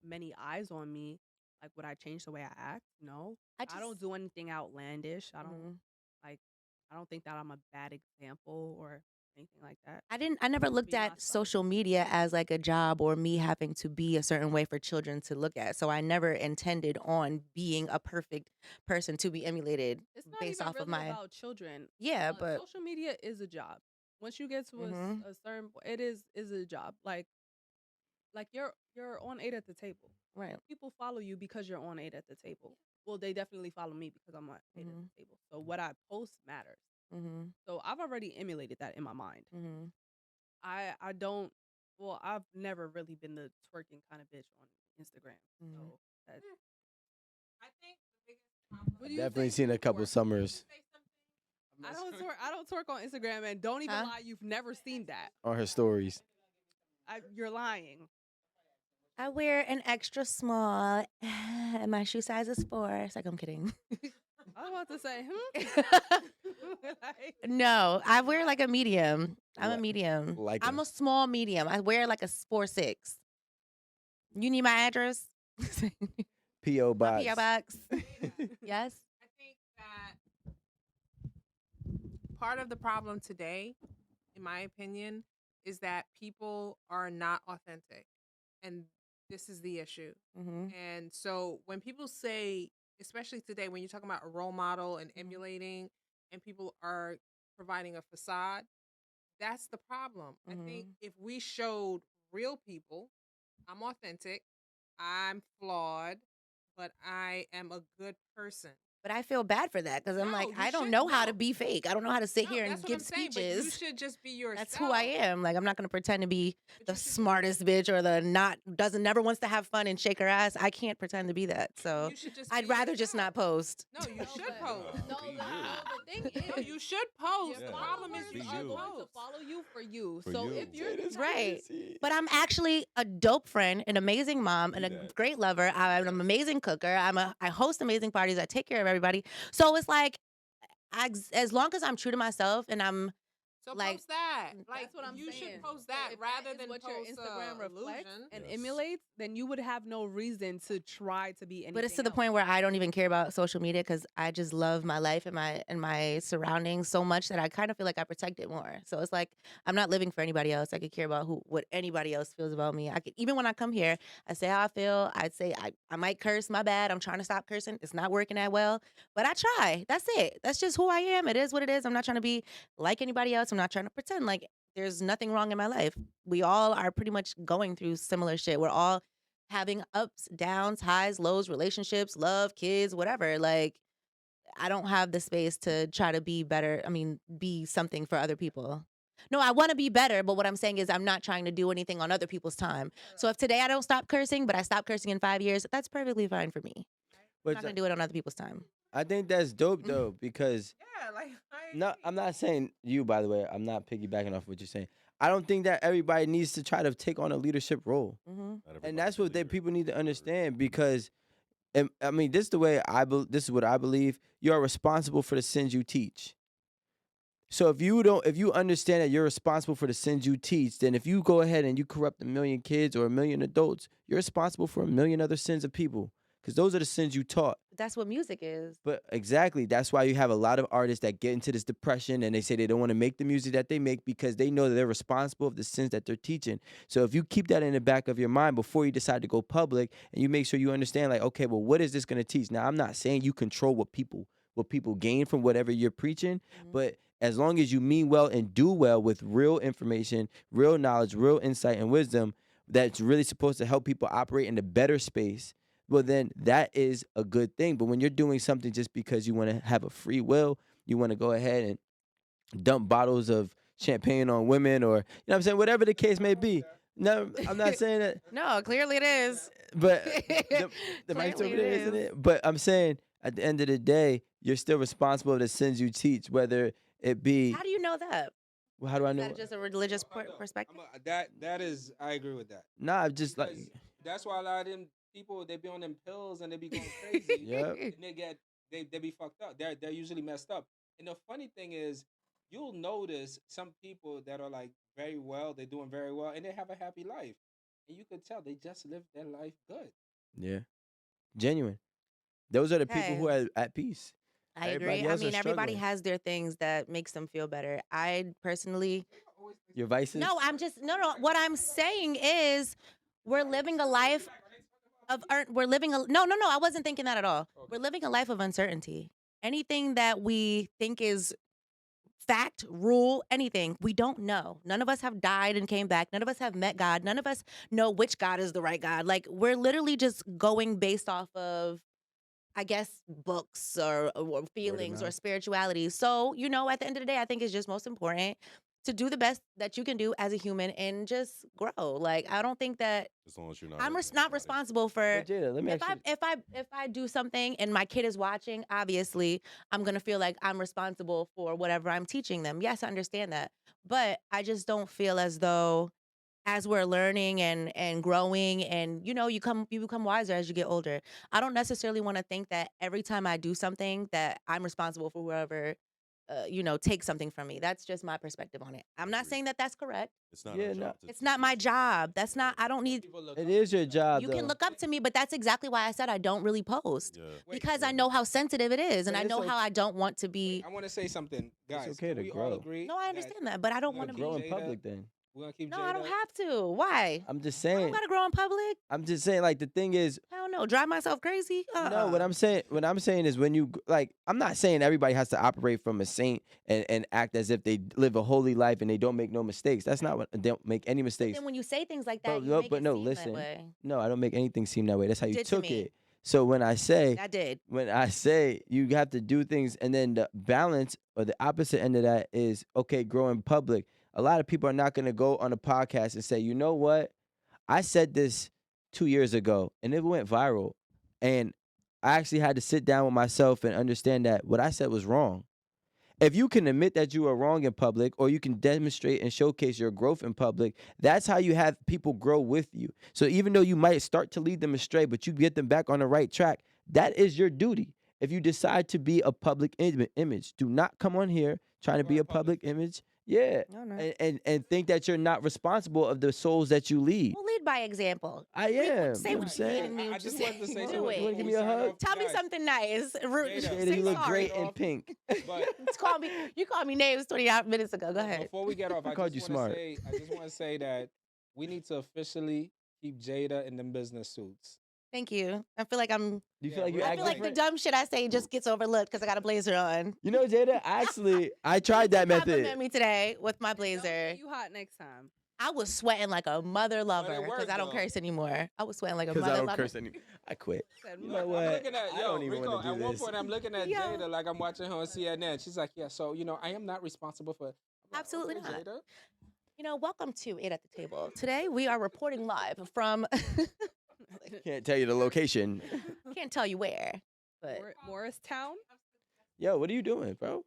many eyes on me, like would I change the way I act? No, I don't just- do anything outlandish. I don't Mhm. like. I don't think that I'm a bad example or anything like that. I never looked be at myself. social media as like a job or me having to be a certain way for children to look at. So I never intended on being a perfect person to be emulated It's not based even off really of my. about children. Yeah, but Social media is a job. Once you get to Mhm. a certain, it is a job. Like you're on 8 at the table. right. People follow you because you're on 8 at the table. Well, they definitely follow me because I'm on 8 at Mhm. the table. So what I post matters. Mhm. So I've already emulated that in my mind. Mhm. I don't. Well, I've never really been the twerking kind of bitch on Instagram. Mhm. So that's, I think the biggest problem. what do you Definitely think? seen a couple summers Say something. I don't twerk on Instagram, and don't even Huh? lie. You've never seen that. on her stories. You're lying. I wear an extra small, and my shoe size is 4. It's like I'm kidding. I was about to say, Like, No, I wear like a medium. I'm a Like- medium. like I'm a- a small medium. I wear like a 4'6". You need my address? P.O. My box. P.O. box. Yes. I think that part of the problem today, in my opinion, is that people are not authentic. And this is the issue. Mm-hmm. And so when people say, especially today, when you're talking about a role model and Mm-hmm. emulating, and people are providing a facade, that's the problem. I think Mm-hmm. if we showed real people, I'm authentic, I'm flawed, but I am a good person. But I feel bad for that because I'm No, like, you I don't should- know how to no. be fake. I don't know how to sit No, here and that's what give I'm saying, but you speeches. should just be yourself. That's who I am. Like, I'm not going to pretend to be But the you should just- smartest bitch or the never wants to have fun and shake her ass. I can't pretend to be that. So You should just I'd be rather just yourself. not post. No, you should but- post. No, Be the you. thing is, No, you should post. Yeah. The problem is Be you followers should are you. going to post. follow you for you. For So you. if you're the Right. Crazy. But I'm actually a dope friend, an amazing mom, and Be a that. great lover. I'm an amazing cooker. I host amazing parties. I take care of everybody. So it's like, as long as I'm true to myself and I'm So like, post that. Like that's what I'm you saying. should post So that if rather is than what post your Instagram reflects illusion. and Yes. emulates, then you would have no reason to try to be anything. but it's to the else. point where I don't even care about social media because I just love my life and my surroundings so much that I kind of feel like I protect it more. So it's like I'm not living for anybody else. I could care about what anybody else feels about me. I could, even when I come here, I say how I feel. I'd say I might curse. My bad. I'm trying to stop cursing. It's not working that well, but I try. That's it. That's just who I am. It is what it is. I'm not trying to be like anybody else. I'm not trying to pretend like there's nothing wrong in my life. We all are pretty much going through similar shit. We're all having ups, downs, highs, lows, relationships, love, kids, whatever. Like, I don't have the space to try to be better. I mean, be something for other people. No, I want to be better, but what I'm saying is I'm not trying to do anything on other people's time. So if today I don't stop cursing, but I stop cursing in 5 years, that's perfectly fine for me. I'm But not going to do it on other people's time. I think that's dope though because Yeah, like I no, agree. I'm not saying you. By the way, I'm not piggybacking off what you're saying. I don't think that everybody needs to try to take on a leadership role, Mm-hmm. Not and everybody's that's a what they leader. people need to understand because, I mean, this is the way this is what I believe. You are responsible for the sins you teach. So if you understand that you're responsible for the sins you teach, then if you go ahead and you corrupt 1 million kids or 1 million adults, you're responsible for 1 million other sins of people. because those are the sins you taught. That's what music is. But exactly, that's why you have a lot of artists that get into this depression and they say they don't want to make the music that they make because they know that they're responsible of the sins that they're teaching. So if you keep that in the back of your mind before you decide to go public and you make sure you understand, like, okay, well, what is this going to teach? Now, I'm not saying you control what people gain from whatever you're preaching, but as long as you mean well and do well with real information, real knowledge, real insight and wisdom that's really supposed to help people operate in a better space, well, then that is a good thing. But when you're doing something just because you want to have a free will, you want to go ahead and dump bottles of champagne on women or, you know what I'm saying, whatever the case may be. No, I'm not saying that. No, clearly it is. But the mic's over Clearly there, it isn't is. it? But I'm saying at the end of the day, you're still responsible for the sins you teach, whether it be. How do you know that? Well, how do I Is know? that just a religious perspective? That is, I agree with that. Nah, I'm just like. Because that's why a lot of them people, they be on them pills and they be going crazy. Yep. And they be fucked up. They're usually messed up. And the funny thing is, you'll notice some people that are like very well, they're doing very well, and they have a happy life. And you could tell they just live their life good. Yeah. Genuine. Those are the people who are at peace. I Everybody agree. I else are mean, everybody struggling. has their things that makes them feel better. I personally, Your vices? no, I'm just no. What I'm saying is, we're living a life of we're living a no. I wasn't thinking that at all. We're living a life of uncertainty. Anything that we think is fact, rule, anything, we don't know. None of us have died and came back. None of us have met God. None of us know which God is the right God. Like, we're literally just going based off of, I guess, books or feelings or mouth. spirituality. So, you know, at the end of the day, I think it's just most important to do the best that you can do as a human and just grow. Like, I don't think that As long as you're not. I'm hurting not anybody. responsible for. But Jada, let me If ask I you. if I do something and my kid is watching, obviously I'm gonna feel like I'm responsible for whatever I'm teaching them. Yes, I understand that, but I just don't feel as though, as we're learning and growing, and you know, you become wiser as you get older. I don't necessarily want to think that every time I do something that I'm responsible for whoever you know, takes something from me. That's just my perspective on it. I'm not Agreed. saying that that's correct. It's not Yeah, our no. job. It's not my job. That's not. I don't need. It is your job, You though. can look up to me, but that's exactly why I said I don't really post. Yeah. Because I know how sensitive it is, and But I it's know okay. how I don't want to be. I want to say something, guys. okay Can to we all grow. agree? No, I that understand that, but I don't we're want But to grow be. in Jada, public then. We're gonna keep No, Jada. I don't have to. Why? I'm just I don't saying. gotta grow in public. I'm just saying, like, the thing is, Hell no. Drive myself crazy. no, what I'm saying is when you like, I'm not saying everybody has to operate from a saint and act as if they live a holy life and they don't make no mistakes. That's not what, they don't make any But mistakes. then when you say things like that, But you no, make but it no, seem listen. that way. No, I don't make anything seem that way. That's how you Did to took me. it. So when I say I did. you have to do things, and then the balance or the opposite end of that is, okay, grow in public. A lot of people are not going to go on a podcast and say, you know what? I said this 2 years ago and it went viral. And I actually had to sit down with myself and understand that what I said was wrong. If you can admit that you are wrong in public, or you can demonstrate and showcase your growth in public, that's how you have people grow with you. So even though you might start to lead them astray, but you get them back on the right track, that is your duty. If you decide to be a public image, do not come on here trying to be a public image. Yeah. No, no. And think that you're not responsible of the souls that you lead. We'll lead by example. I am. Say You know what I'm saying? you I need just to wanted to say say. something. Do You it. wanna give me a hug? Tell me Guys, something nice. Jada, Jada, Say you look sorry. great in pink. But You called me names 20 minutes ago. Go ahead. before we get off, I called just you want to smart. say, that we need to officially keep Jada in them business suits. Thank you. I feel like I'm. Do you Yeah, feel like you we're I act feel like the different? dumb shit I say just gets overlooked because I got a blazer on. You know, Jada, actually, I tried that Compliment method. me today with my Don't blazer. get you hot next time. I was sweating like a mother lover because worked, I don't though. curse anymore. I was sweating like a Because mother I don't lover. curse anymore. I quit. Said, You "Look, know I'm what? looking at, I don't even Rico, want to at do one this. point, I'm looking at Yo. Jada like I'm watching her on CNN. She's like, yeah, so, I am not responsible for. I'm like, Absolutely okay, not. Jada. You know, welcome to Eight at the Table. Today we are reporting live from. Can't tell you the location. Can't tell you where, but Morristown. Yo, what are you doing, bro?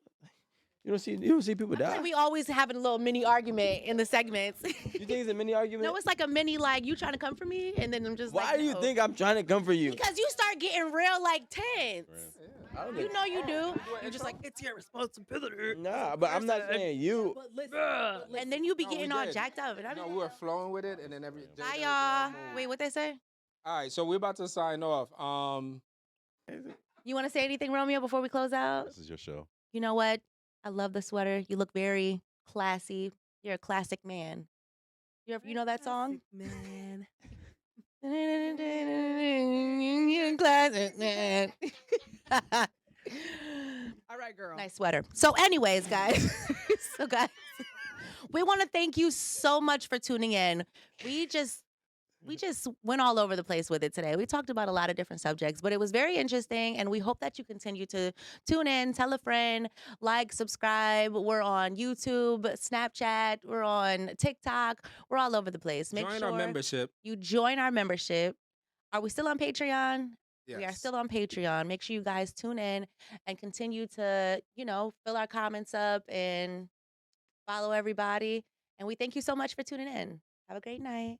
You don't see people I feel die. like we always having a little mini argument in the segments. You think it's a mini argument? No, it's like a mini, like, you trying to come for me, and then I'm just Why like, do you no. think I'm trying to come for you? Because you start getting real, like, tense. I don't You know you do. You're just like, it's your responsibility. Nah, but I'm not saying you. And then you be No, we getting all did. jacked up. And I be No, we were flowing with it, and then every. hi, Jada y'all. was on move. Wait, what they say? All right, so we're about to sign off. You want to say anything, Romeo, before we close out? This is your show. You know what? I love the sweater. You look very classy. You're a classic man. You know that song? Man. You're a classic man. All right, girl. Nice sweater. So, anyways, guys. guys, we want to thank you so much for tuning in. We just went all over the place with it today. We talked about a lot of different subjects, but it was very interesting, and we hope that you continue to tune in, tell a friend, like, subscribe. We're on YouTube, Snapchat, we're on TikTok, we're all over the place. Make Join sure our membership. you join our membership. Are we still on Patreon? Yes. We are still on Patreon. Make sure you guys tune in and continue to, fill our comments up and follow everybody. And we thank you so much for tuning in. Have a great night.